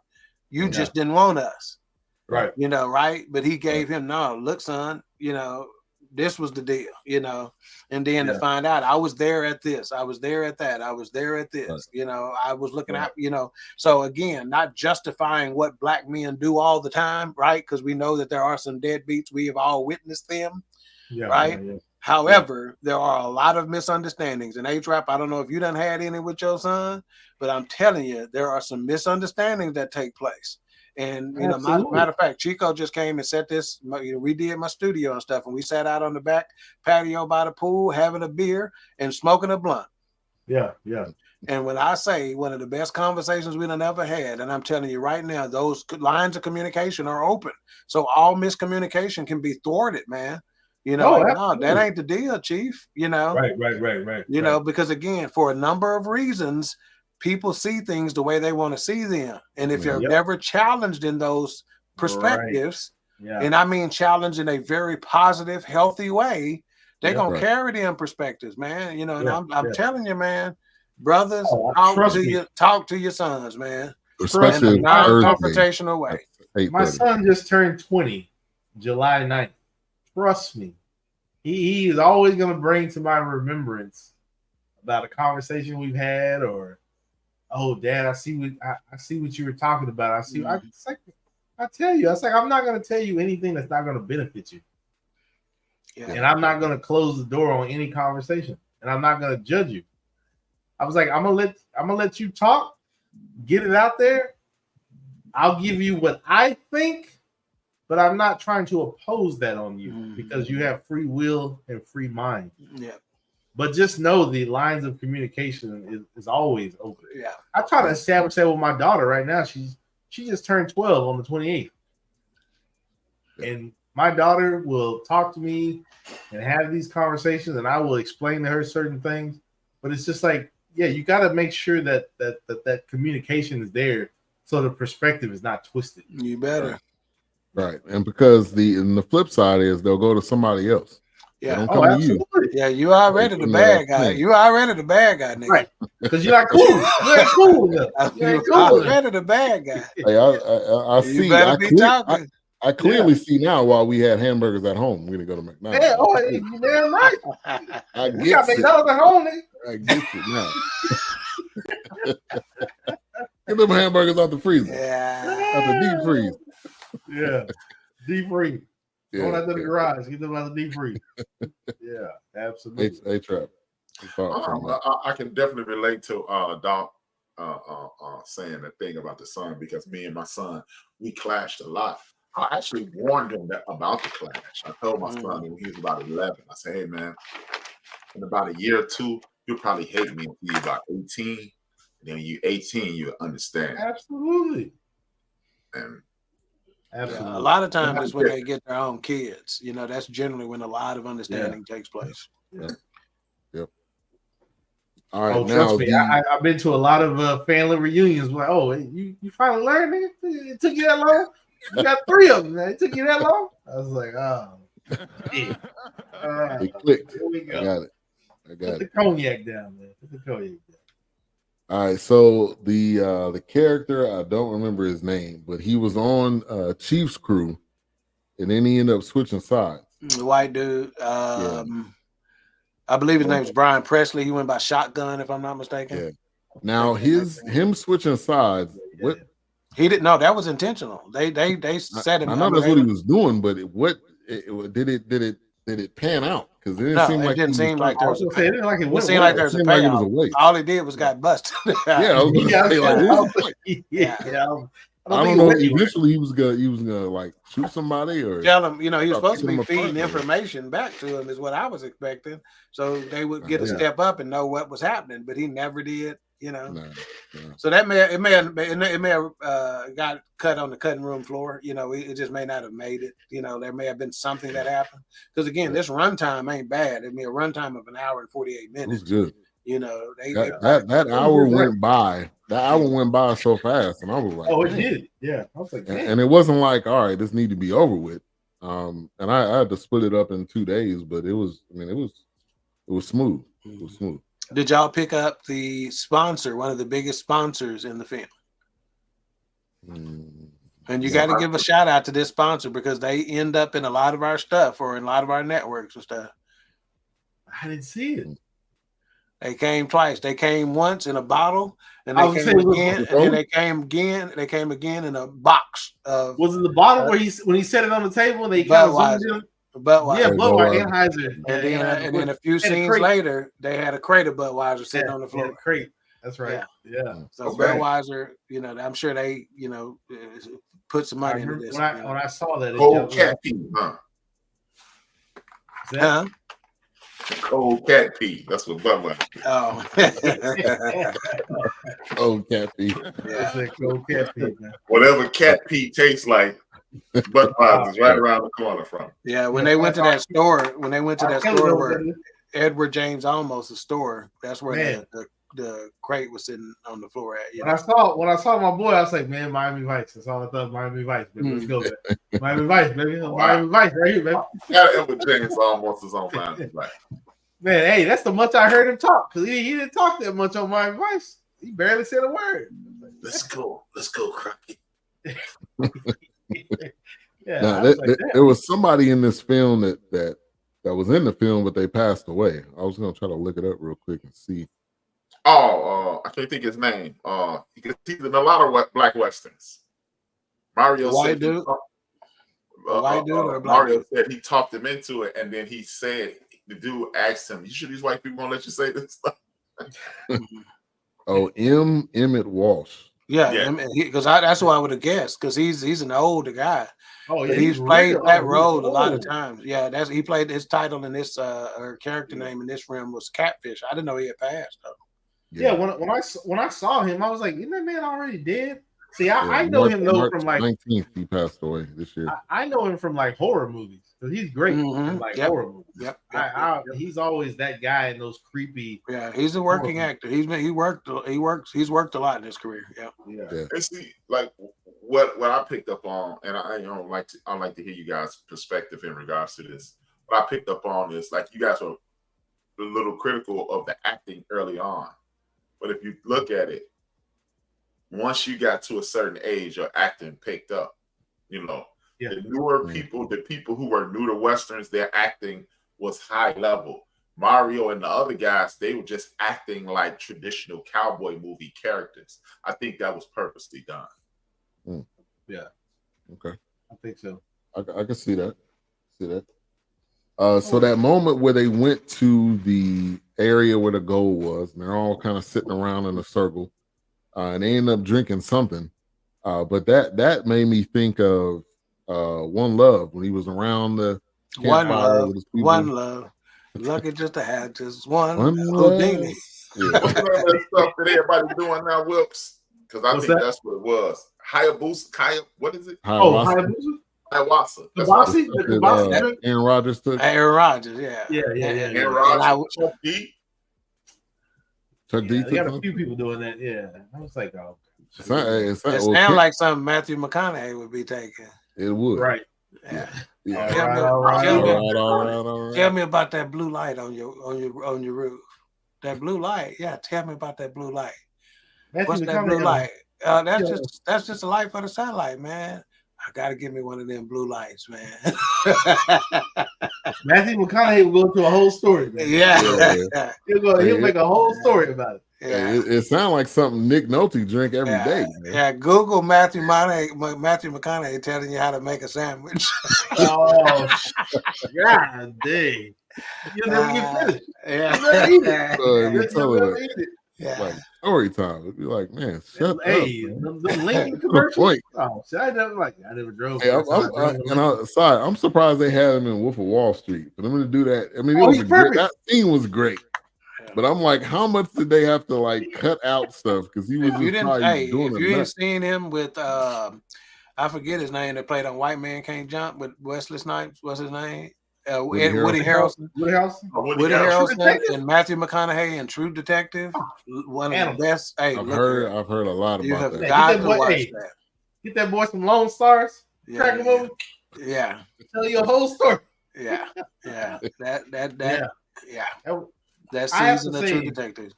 you just didn't want us. Right. Right? But he gave him, no, look, son, this was the deal, and then to find out I was there at this, I was there at that, I was there at this, I was looking at, so again, not justifying what black men do all the time, right? Because we know that there are some deadbeats, we have all witnessed them, right? Yeah. However, there are a lot of misunderstandings. And A-Trap, I don't know if you done had any with your son, but I'm telling you, there are some misunderstandings that take place. And, matter of fact, Chico just came and set this, we did my studio and stuff, and we sat out on the back patio by the pool, having a beer and smoking a blunt. Yeah. And when I say one of the best conversations we done ever had, and I'm telling you right now, those lines of communication are open. So all miscommunication can be thwarted, man. No, that ain't the deal, Chief. Right. Because again, for a number of reasons, people see things the way they want to see them. And if you're never challenged in those perspectives, and I mean challenged in a very positive, healthy way, they're going to carry them perspectives, man. And I'm telling you, man, brothers, talk to your sons, man. Perspective in a non-confrontational way. My son just turned 20, July 9th. Trust me, he is always going to bring to my remembrance about a conversation we've had or "Oh, Dad, I see what you were talking about. I see." I tell you, I was like, I'm not going to tell you anything that's not going to benefit you. Yeah. And I'm not going to close the door on any conversation, and I'm not going to judge you. I was like, I'm gonna let you talk, get it out there. I'll give you what I think, but I'm not trying to oppose that on you because you have free will and free mind. Yeah. But just know the lines of communication is always open. Yeah. I try to establish that with my daughter right now. She just turned 12 on the 28th. And my daughter will talk to me and have these conversations, and I will explain to her certain things. But it's just like, yeah, you got to make sure that communication is there so the perspective is not twisted. You better. Right. And because the flip side is they'll go to somebody else. Yeah. They don't come to you. Yeah, you already the bad guy. You already the bad guy, nigga. Right. Because you're not cool. You ain't cool enough. You ain't cool already the bad guy. Hey, I see. You better be talking. I clearly see now why we had hamburgers at home. We didn't go to McDonald's. Yeah, you damn right. We got McDonald's at home, nigga. I get it now. Get them hamburgers out the freezer. Yeah. Out the deep freeze. Yeah. Deep freeze. Going out to the garage. Get them out the deep freeze. Yeah, absolutely. They trap. I can definitely relate to Doc saying that thing about the son, because me and my son, we clashed a lot. I actually warned him about the clash. I told my son when he was about 11, I said, hey, man, in about a year or two, you'll probably hate me until you're about 18. And then when you're 18, you'll understand. Absolutely. And absolutely. Yeah, a lot of times it's when they get their own kids. You know, that's generally when a lot of understanding takes place. Yeah. Yep. All right. Trust me, I've been to a lot of family reunions where, you finally learned, nigga? It took you that long? You got 3 of them, man. It took you that long? I was like, yeah. All right. It clicked. Here we go. I got it. Put the cognac down, man. Put the cognac down. All right, so the character, I don't remember his name, but he was on Chief's crew, and then he ended up switching sides. The white dude, I believe his name is Brian Presley. He went by Shotgun, if I'm not mistaken. Yeah. Now him switching sides. What he didn't know, that was intentional. They said him. I know that's what he was doing, but did it pan out? Because it didn't seem like it seemed like there was a payoff. It seemed like there was a payoff. All he did was got busted. Yeah, I don't know. Eventually, he was gonna like shoot somebody or tell him. You know, he was supposed to be feeding information back to him, is what I was expecting, so they would get a step up and know what was happening. But he never did. You know, no. So that may have got cut on the cutting room floor. You know, it just may not have made it. You know, there may have been something that happened, because again, this runtime ain't bad. I mean, a runtime of 1 hour and 48 minutes. It was good. You know, that hour went by. That hour went by so fast, and I was like, "Oh, it did." Yeah, I was like, and it wasn't like, all right, this need to be over with. And I had to split it up in 2 days, but it was smooth. It was smooth. Did y'all pick up the sponsor, one of the biggest sponsors in the film? And you got to give a shout out to this sponsor, because they end up in a lot of our stuff or in a lot of our networks and stuff. I didn't see it. They came twice. They came once in a bottle, and they came again, and then they came again. They came again in a box. Was it the bottle where when he set it on the table? They kind of zoomed in? Budweiser. Yeah, Budweiser, Anheuser. And then a few scenes later, they had a crate of Budweiser sitting on the floor. Crate. That's right. Yeah. So Budweiser, you know, I'm sure they, you know, put some money into this. When I saw that, Cold cat pee, huh? Cold cat pee. That's what Budweiser. Cold cat pee. Yeah, cold cat pee, man. Whatever cat pee tastes like, Budweiser's right around the corner from. Yeah, when they went to that store, where Edward James Olmos' store, that's where the crate was sitting on the floor at. When I saw my boy, I was like, man, Miami Vice. That's all I thought. Miami Vice, baby. Let's go, man. Miami Vice, baby. Miami Vice, right here, baby. Edward James Olmos is on Miami Vice. Man, hey, that's the much I heard him talk, because he didn't talk that much on Miami Vice. He barely said a word. Let's go, Crocky. There was somebody in this film that was in the film, but they passed away. I was gonna try to look it up real quick and see. I can't think his name. He's in a lot of black westerns. Mario White said dude. White dude or a black Mario dude? said he talked him into it, and then he said the dude asked him, "You sure these white people won't let you say this stuff?" Oh, Emmet Walsh. Yeah, because that's who I would have guessed, because he's an older guy. Oh But yeah, he's played that role a lot of old. times. Yeah, he played his title in this or character name in this film was Catfish. I didn't know he had passed though. Yeah, when I saw him, I was like, "Isn't that man already dead?" See, I know him from like 19th. He passed away this year. I know him from like horror movies because he's great in like horror movies. Yep. He's always that guy in those creepy. Yeah, he's a working actor. He's worked a lot in his career. Yeah. And see, like what I picked up on, and I like to hear you guys' perspective in regards to this. What I picked up on is like you guys are a little critical of the acting early on, but if you look at it, once you got to a certain age, your acting picked up. You know, the newer people, the people who were new to westerns, their acting was high level. Mario and the other guys, they were just acting like traditional cowboy movie characters. I think that was purposely done. Yeah. Okay. I think so. I can see that. So that moment where they went to the area where the gold was, and they're all kind of sitting around in a circle, and they end up drinking something. But that made me think of One Love when he was around the campfire with his people. One Love. Lucky just to have just one Houdini. Yeah. What's that stuff that everybody's doing now, Wilkes? Because I think that's what it was. Hayabusa. What is it? Hayabusa. Hayabusa. Aaron Rodgers took. Aaron Rodgers, yeah. Aaron Rodgers. Chuck D. Chuck D. They got a few people doing that. Yeah, I was like, oh. It sounds like something Matthew McConaughey would be taking. It would. Right. Yeah. All right. Tell me about that blue light on your roof. That blue light. Yeah, tell me about that blue light. What's that blue light? That's just a light for the sunlight, man. I gotta give me one of them blue lights, man. Matthew McConaughey will go into a whole story, man. Yeah. He'll make a whole story about it. Yeah. It sounds like something Nick Nolte drink every day. Man. Yeah, Google Matthew McConaughey telling you how to make a sandwich. Oh, God dang. You'll never get finished. You'll never eat it. Yeah. Like story time. It'd be like, man, shut up. The Lincoln commercial. Oh, I never drove. Hey, I'm surprised they had him in Wolf of Wall Street. For them to do that, I mean, that scene was great. But I'm like, how much did they have to like cut out stuff? Because he was if you ain't seen him with I forget his name that played on White Man Can't Jump with Wesley Snipes. What's his name? Woody Harrelson. Woody Harrelson and Matthew McConaughey and True Detective. One of the best. Hey, I've heard a lot about that. Got to watch that. Get that boy some Lone Stars. Crack him over. Yeah. Tell you a whole story. Yeah. That season of True Detective.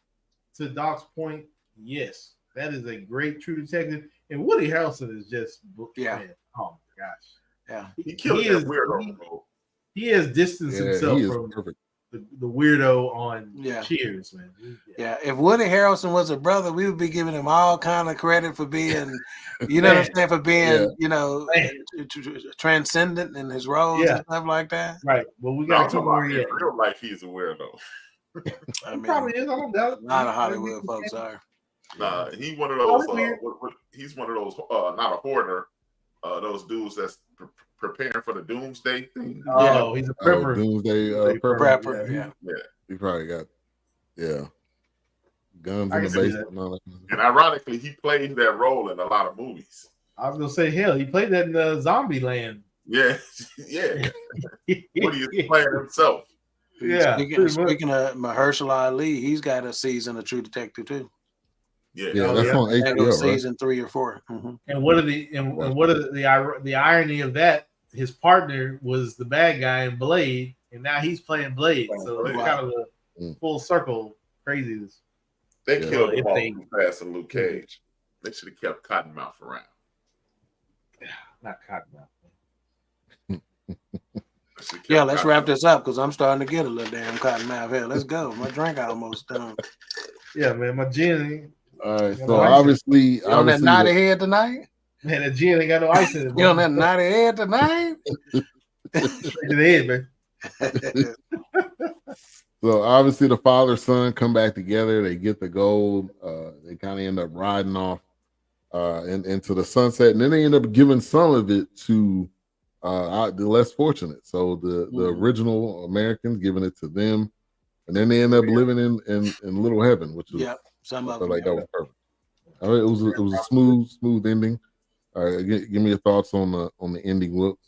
To Doc's point, yes, that is a great True Detective, and Woody Harrelson is just man. Oh my gosh, yeah, he killed that weirdo. He has distanced himself from the weirdo on Cheers, man. Yeah, if Woody Harrelson was a brother, we would be giving him all kind of credit for being, you know what I'm saying, for being, transcendent in his roles and stuff like that. Right. Well, we got to more in real life. He's a weirdo. I mean, probably is. I don't doubt. A lot of Hollywood folks are. Nah, he's one of those. He's one of those. Not a hoarder. Those dudes that's preparing for the doomsday thing. Oh, he's a prepper. Doomsday prepper. Yeah. He probably got guns in the basement. And ironically, he played that role in a lot of movies. I was gonna say, hell, he played that in Zombie Land. Yeah. Woody is playing himself. Yeah. Speaking of Mahershala Ali, he's got a season of True Detective too. Yeah, that's on HBO, season 3 or 4. Mm-hmm. And what are the irony of that? His partner was the bad guy in Blade, and now he's playing Blade. So it's kind of a full circle craziness. They killed him all too fast in Luke Cage. They should have kept Cottonmouth around. Not Cottonmouth. Yeah, let's wrap this up because I'm starting to get a little damn cotton mouth here. Let's go. My drink almost done. Yeah, man, my gin All right. Got So no ice in it. obviously, You on that obviously, naughty head tonight? Man, that gin ain't got no ice in it. You on Bro. that naughty head tonight? Straight to the head, man. so obviously the father son come back together. They get the gold. They kind of end up riding off into the sunset, and then they end up giving some of it to the less fortunate. So the original Americans giving it to them, and then they end up living in little heaven, which was some I of felt them. like that was perfect. All right, it was a smooth ending. All right, give me your thoughts on the ending, Whoops.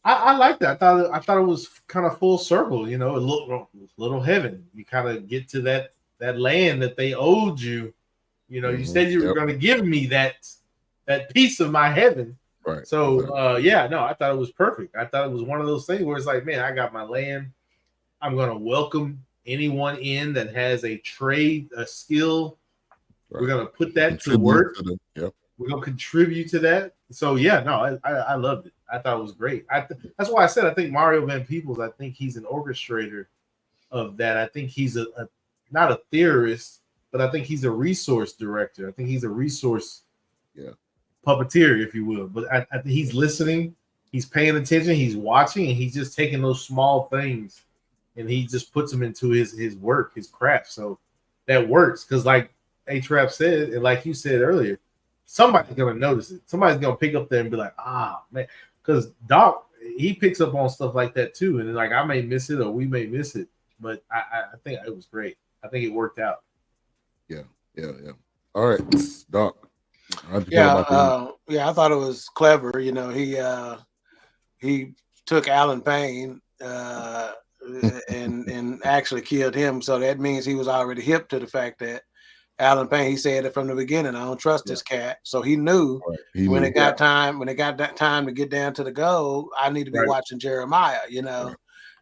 I like that. I thought it was kind of full circle. You know, a little heaven. You kind of get to that land that they owed you. You know, you said you were going to give me that piece of my heaven. Right. So exactly. I thought it was perfect. I thought it was one of those things where it's like, man, I got my land. I'm going to welcome anyone in that has a trade, a skill. Right. We're going to put that to work. We're going to contribute to that. So I loved it. I thought it was great. That's why I said I think Mario Van Peebles. I think he's an orchestrator of that. I think he's a not a theorist, but I think he's a resource director. I think he's a resource puppeteer, if you will. But I think he's listening, he's paying attention, he's watching, and he's just taking those small things and he just puts them into his work, his craft. So that works because, like A-Trap said, and like you said earlier, somebody's gonna notice it. Somebody's gonna pick up there and be like, man, because Doc, he picks up on stuff like that too. And like I may miss it or we may miss it, but I think it was great. I think it worked out. Yeah. All right, Doc. I thought it was clever. You know, he took Alan Payne and actually killed him. So that means he was already hip to the fact that Alan Payne, he said it from the beginning, I don't trust this cat. So he knew when it got that time to get down to the goal, I need to be watching Jeremiah, you know. Right.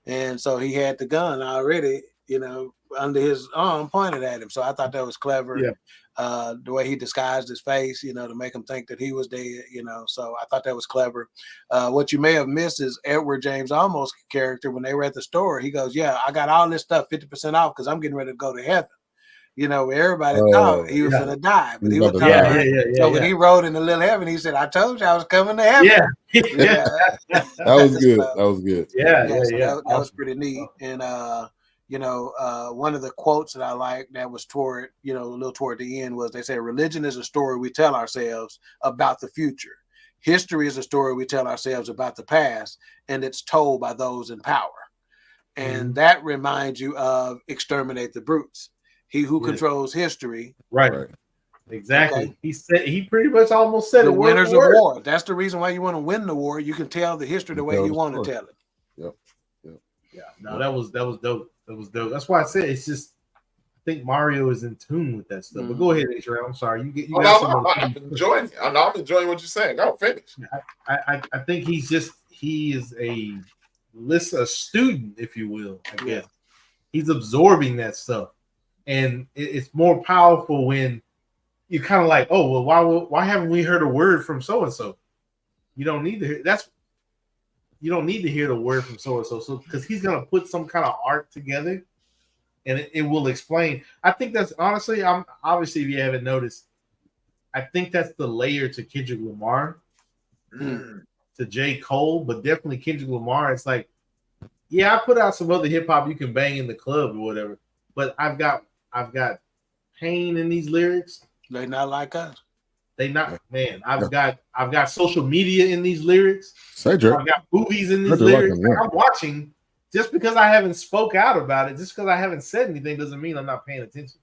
And so he had the gun already, you know, under his arm pointed at him. So I thought that was clever. Yeah. The way he disguised his face, you know, to make him think that he was dead, you know. So I thought that was clever. What you may have missed is Edward James Olmos' character. When they were at the store, he goes, yeah, I got all this stuff 50% off because I'm getting ready to go to heaven. You know, everybody thought he was going to die, but he was So when he rode in the little heaven, he said, I told you I was coming to heaven. Yeah. That was good. That was good. That was pretty neat. And, one of the quotes that I like that was toward, a little toward the end was they say, religion is a story we tell ourselves about the future. History is a story we tell ourselves about the past, and it's told by those in power. And that reminds you of Exterminate the Brutes. He who controls history. Right. Exactly. Okay. He pretty much almost said the winners of war. That's the reason why you want to win the war. You can tell the history the way you want to tell it. Yep. Yeah. No, that was dope. That was dope. That's why I said it's just I think Mario is in tune with that stuff. But go ahead, H-Ram. I'm sorry. I'm enjoying it. I'm enjoying what you're saying. Go finish. I think he is a student, if you will, I guess. He's absorbing that stuff. And it's more powerful when you're kind of like, oh, well, why haven't we heard a word from so-and-so? You don't need to hear you don't need to hear the word from so-and-so. So because he's gonna put some kind of art together and it will explain. I think that's honestly, obviously, if you haven't noticed, I think that's the layer to Kendrick Lamar, to J. Cole, but definitely Kendrick Lamar. It's like, yeah, I put out some other hip hop you can bang in the club or whatever, but I've got Payne in these lyrics. They not like us. They not, man. I've got social media in these lyrics. Cedric. I've got movies in these lyrics. I'm watching. Just because I haven't spoke out about it, just because I haven't said anything, doesn't mean I'm not paying attention.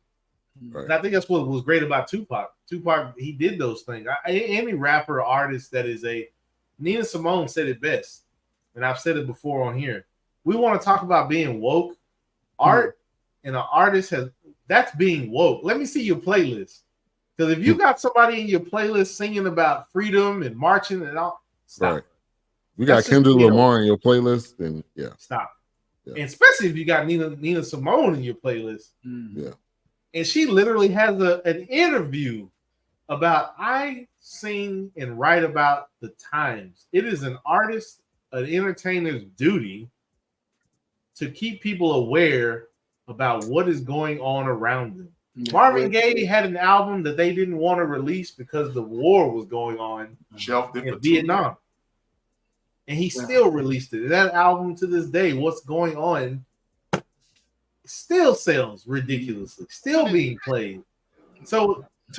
Right. And I think that's what was great about Tupac. Tupac, he did those things. Any rapper or artist that is Nina Simone said it best, and I've said it before on here. We want to talk about being woke. Art and an artist that's being woke. Let me see your playlist. Because if you got somebody in your playlist singing about freedom and marching and all, stop. Right. We got Kendrick Lamar in your playlist, then stop. Yeah. And especially if you got Nina Simone in your playlist. Yeah. And she literally has an interview about I sing and write about the times. It is an artist, an entertainer's duty to keep people aware about what is going on around them. Marvin Gaye had an album that they didn't want to release because the war was going on in Vietnam. And he still released it. That album to this day, What's Going On, still sells ridiculously, still being played. So, it's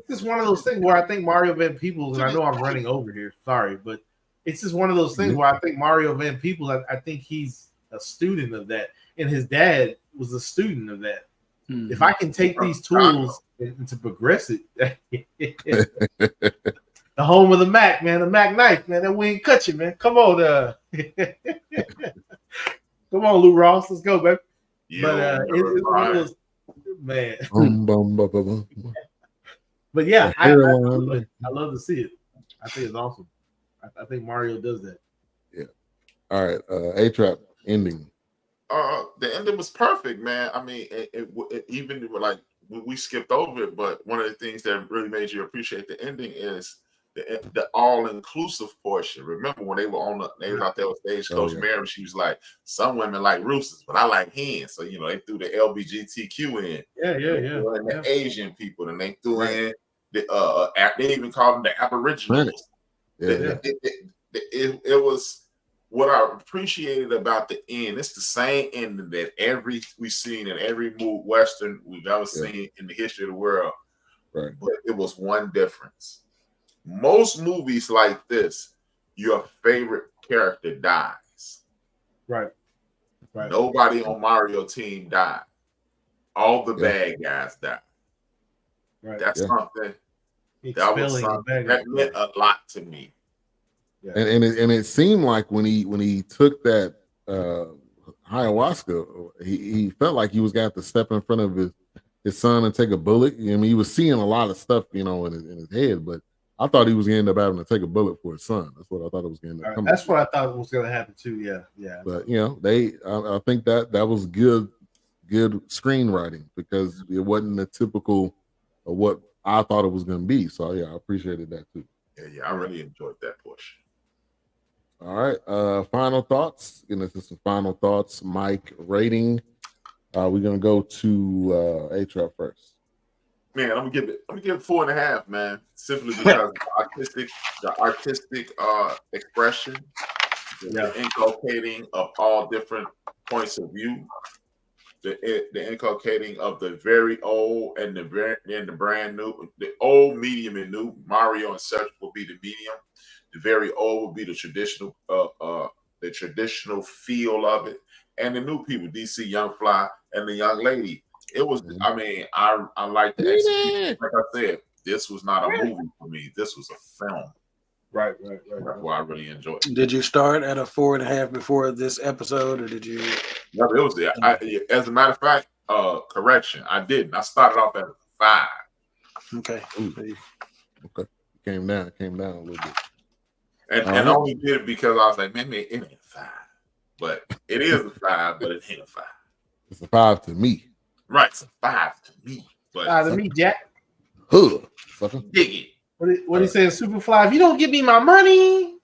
just one of those things where I think Mario Van Peebles, and I know I'm running over here, sorry, but it's just one of those things where I think Mario Van Peebles, I think he's a student of that. And his dad was a student of that. If I can take these tools and to progress it, the home of the Mac, man, the Mac knife, man, that we ain't cut you, man. Come on, come on, Lou Ross, let's go, baby. But it's one of those, man. But yeah, I love to see it. I think it's awesome. I think Mario does that. Yeah. All right, A-Trap ending. The ending was perfect, man. I mean, it even like we skipped over it, but one of the things that really made you appreciate the ending is the all-inclusive portion. Remember when they was out there with Stagecoach Mary, she was like, "Some women like roosters, but I like hens." So they threw the LBGTQ in. And the Asian people, and they threw in the they even called them the Aboriginals. It was. What I appreciated about the end, it's the same ending that we've seen in every Western we've ever seen in the history of the world. Right. But it was one difference. Most movies like this, your favorite character dies. Right. Nobody on Mario team died. All the bad guys died. Right. That's something that meant a lot to me. Yeah. And it seemed like when he took that ayahuasca, he felt like he was going to have to step in front of his son and take a bullet. I mean, he was seeing a lot of stuff, in his head, but I thought he was going to end up having to take a bullet for his son. That's what I thought it was going to come. That's what I thought was going to happen too. Yeah. But I think that was good screenwriting because it wasn't the typical of what I thought it was going to be. So I appreciated that too. Yeah, I really enjoyed that portion. All right. Final thoughts. This is some final thoughts. Mike, rating. We're gonna go to A-Trap first. Man, I'm gonna give it 4.5, man. Simply because the artistic expression, the inculcating of all different points of view, the inculcating of the very old and the brand new, the old, medium, and new. Mario and Cedric will be the medium. The very old will be the traditional feel of it, and the new people, DC Young Fly and the young lady. It was. I mean, I like the execution. Like I said, this was not a movie for me. This was a film. Right. That's why I really enjoyed it. Did you start at a 4.5 before this episode, or did you? No, it was there. As a matter of fact, correction, I didn't. I started off at a 5. Okay. Okay. Came down a little bit. And I only did it because I was like, man, it ain't a 5. But it is a 5, but it ain't a 5. It's a 5 to me. Right, it's a 5 to me. But 5 to me, Jack. Dig it. What he saying, Superfly? If you don't give me my money,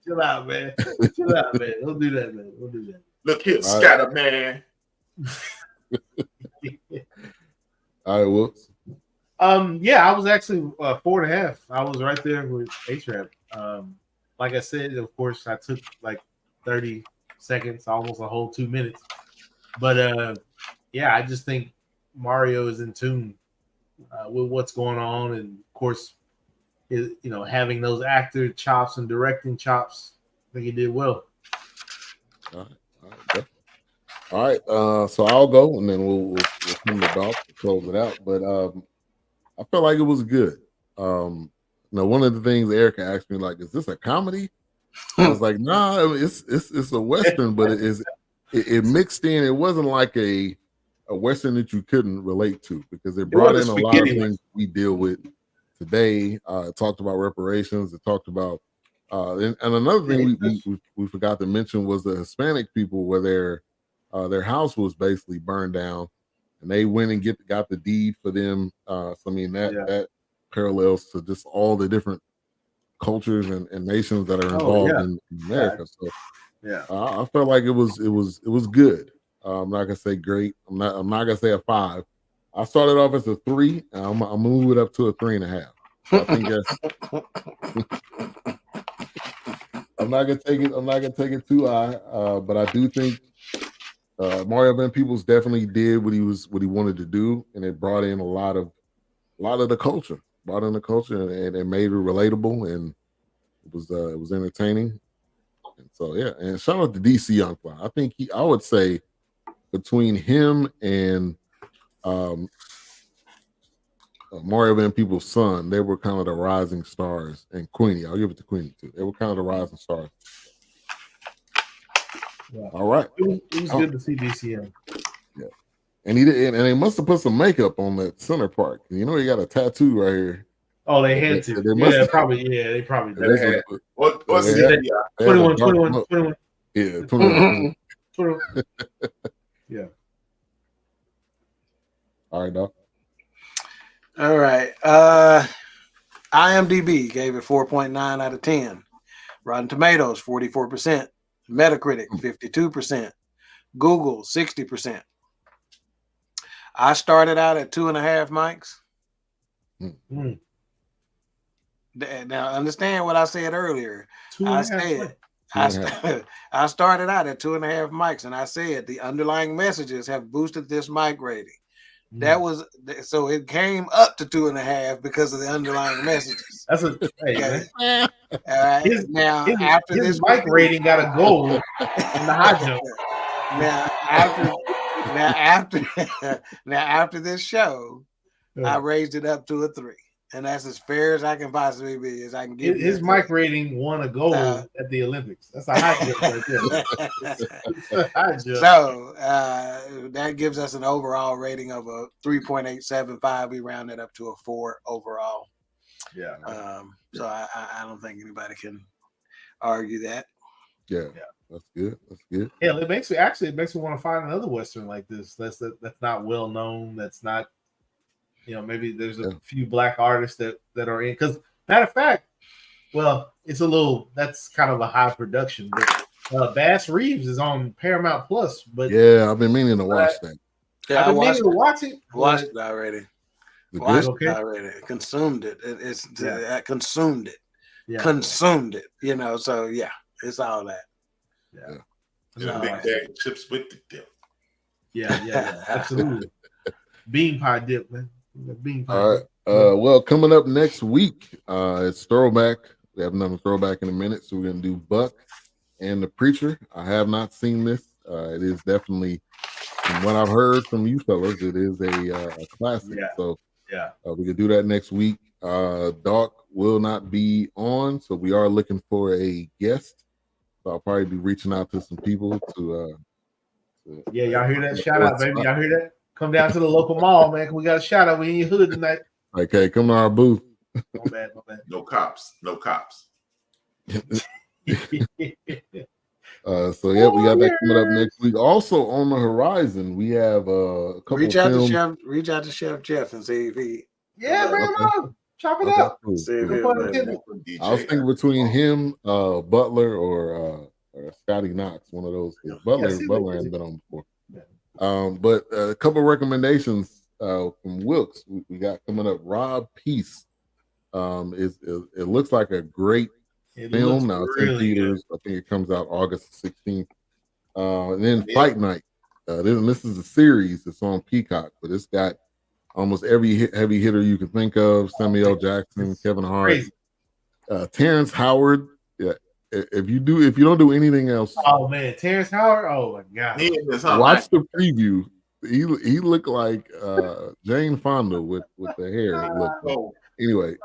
chill out, man. Don't do that, man. Don't do that. Look here, scatter, man. All right, Whoops. I was actually 4.5. I was right there with A-Trap. Like I said, of course, I took like 30 seconds, almost a whole 2 minutes. But I just think Mario is in tune with what's going on, and of course, having those actor chops and directing chops. I think he did well. All right. So I'll go, and then we'll come to Dolph to close it out. But I felt like it was good. One of the things Erica asked me, like, is this a comedy? I was like, nah, it's a Western, but it mixed in. It wasn't like a Western that you couldn't relate to, because it brought in a lot of things we deal with today. It talked about reparations. It talked about and another thing we forgot to mention was the Hispanic people, where their house was basically burned down, and they went and got the deed for them. So I mean that parallels to just all the different cultures and nations that are involved in America. So I felt like it was good. I'm not gonna say great. I'm not gonna say a 5. I started off as a 3, and I'm gonna move it up to a 3.5. So I think that's. I'm not gonna take it too high, but I do think Mario Van Peebles definitely did what he wanted to do, and it brought in a lot of the culture. Brought in the culture and it made it relatable, and it was entertaining. And so yeah, and shout out to DC Young Fly. I think I would say between him and Mario Van Peebles' son, they were kind of the rising stars, and Queenie. I'll give it to Queenie too. They were kind of the rising stars. Yeah. All right, it was good to see DCM. Yeah, and he did, and they must have put some makeup on that center part. You know, he got a tattoo right here. Oh, they had to. They probably did. What's it? 21. Yeah, 21. Yeah. All right, Doc. All right. IMDb gave it 4.9 out of 10. Rotten Tomatoes, 44%. Metacritic, 52%. Google, 60%. I started out at 2.5 mics. Now, understand what I said earlier. I started out at 2.5 mics, and I said the underlying messages have boosted this mic rating. That was so it came up to 2.5 because of the underlying messages. That's a hey, man. All right. After his mic rating got a goal in the high jump. After this show, I raised it up to a 3. And that's as fair as I can possibly be, as I can give his mic rating won a gold at the Olympics. That's a high jump right there. So that gives us an overall rating of a 3.875. We rounded up to a 4 overall. Yeah. So I don't think anybody can argue that. Yeah. That's good. Yeah, it makes me want to find another Western like this. That's not well known. That's not. Maybe there's a few black artists that are in. Because matter of fact, well, that's kind of a high production. But Bass Reeves is on Paramount Plus. But yeah, I've been meaning to watch that. Yeah, I've been meaning to watch it. Watched it already. Consumed it. I consumed it. Yeah. Consumed it. So yeah, it's all that. Yeah. Big bag of chips with the dip. Yeah. Absolutely. Bean pie dip, man. All right. Well, coming up next week, it's throwback. We have another throwback in a minute, so we're gonna do Buck and the Preacher. I have not seen this. It is definitely, from what I've heard from you fellas, it is a classic. Yeah. So we could do that next week. Doc will not be on, so we are looking for a guest. So I'll probably be reaching out to some people to y'all hear that? Shout out, baby. Y'all hear that? Come down to the local mall, man. We got a shout out. We in your hood tonight. Okay, come to our booth. My bad. No cops. So yeah, we got that coming up next week. Also on the horizon, we have a couple. Reach out to Chef Jeff and see if he. Yeah, bring him on. Chop it up. Cool. I was thinking between him, Butler, or Scotty Knox, one of those. Butler hasn't been on before. But a couple of recommendations from Wilkes we got coming up. Rob Peace. It looks like a great film. Now it's in theaters. I think it comes out August 16th. And then Fight Night. This is a series. It's on Peacock, but it's got almost every heavy hitter you can think of. Samuel Jackson, Kevin Hart, Terrence Howard. Yeah. If you don't do anything else, oh man, Terrence Howard, oh my god, watch the preview. He looked like Jane Fonda with the hair. Anyway,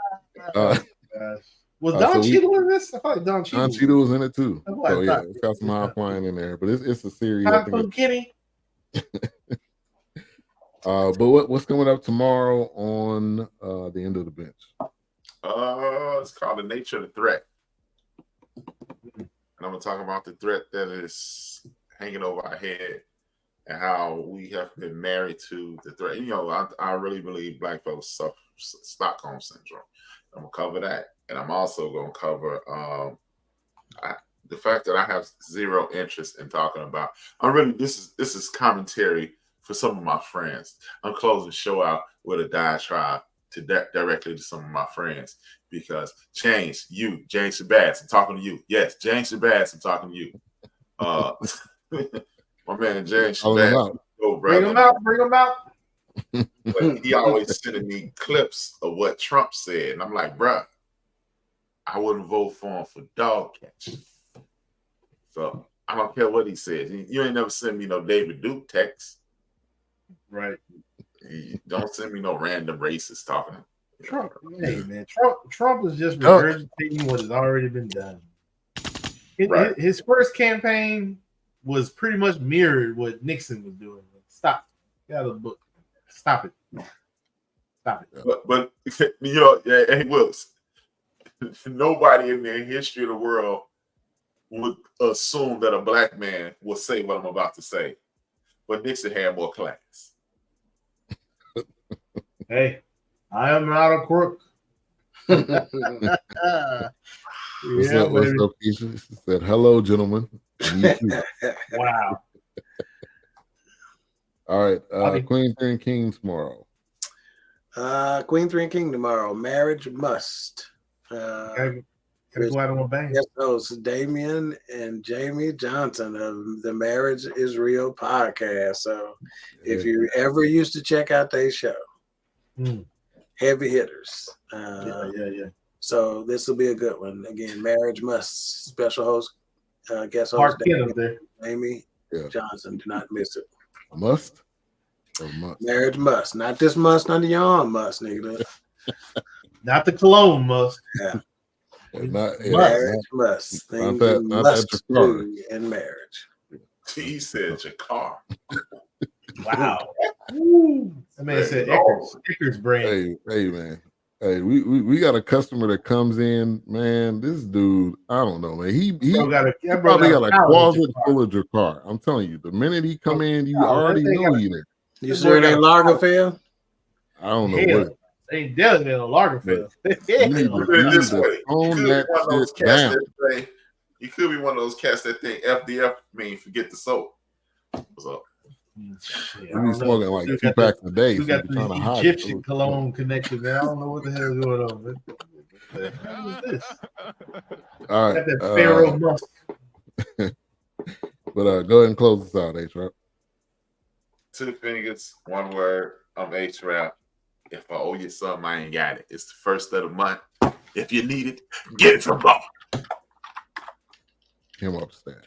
was Don Cheadle in this? I thought like Don Cheadle was in it too. So yeah, it's got some high flying in there, but it's a series. Kitty. But what's coming up tomorrow on the End of the Bench? It's called The Nature of the Threat. And I'm going to talk about the threat that is hanging over our head and how we have been married to the threat. I really believe black folks suffer Stockholm syndrome. I'm going to cover that. And I'm also going to cover the fact that I have zero interest in talking about. I'm really this is commentary for some of my friends. I'm closing the show out with a diatribe to directly to some of my friends because James Shabazz, I'm talking to you. Yes, James Shabazz, I'm talking to you. My man James Shabazz. Bring him out. But he always sending me clips of what Trump said. And I'm like, bruh, I wouldn't vote for him for dog catch. So I don't care what he says. You ain't never send me no David Duke text. Right. Don't send me no random racist talking. Trump, hey man, Trump is just regurgitating what has already been done. His first campaign was pretty much mirrored what Nixon was doing. Stop. Get out of the book. Stop it. Stop it. But you know, hey Wilkes, nobody in the history of the world would assume that a black man will say what I'm about to say. But Nixon had more class. Hey, I am not a crook. What's up, Keisha? She said, hello, gentlemen. Wow. All right. Queen, 3, and King tomorrow. Queen, 3, and King tomorrow. Marriage Must. Gotta go out on a bang. Yes, those Damian and Jamie Johnson of the Marriage is Real podcast. So if you ever used to check out their show, heavy hitters. Yeah. So this will be a good one. Again, Marriage Must. Special host, guest host, Amy Johnson. Do not miss it. Must? Or must? Marriage Must. Not this must under your arm must, nigga. Not the cologne must. Yeah. Marriage must. Things not must do in marriage. He said Jakar. Wow. That man said Eckers brand. Hey, man. Hey, we got a customer that comes in, man. This dude, I don't know, man. He probably got a closet full of Jakar. I'm telling you, the minute he come in, you already know he there. You sure it ain't Lagerfeld? I don't know what. Ain't definitely a Lagerfeld. You could be one of those cats that think FDF means forget the soap. What's up? Yeah, we smoking like 2 packs a day. You got the Egyptian cologne connection, man. I don't know what the hell is going on, man. What is this? All right. Got that Pharaoh musk. But go ahead and close this out, H-Rap. 2 fingers, 1 word. I'm H-Rap. If I owe you something, I ain't got it. It's the first of the month. If you need it, get it from Bob. Him upstairs.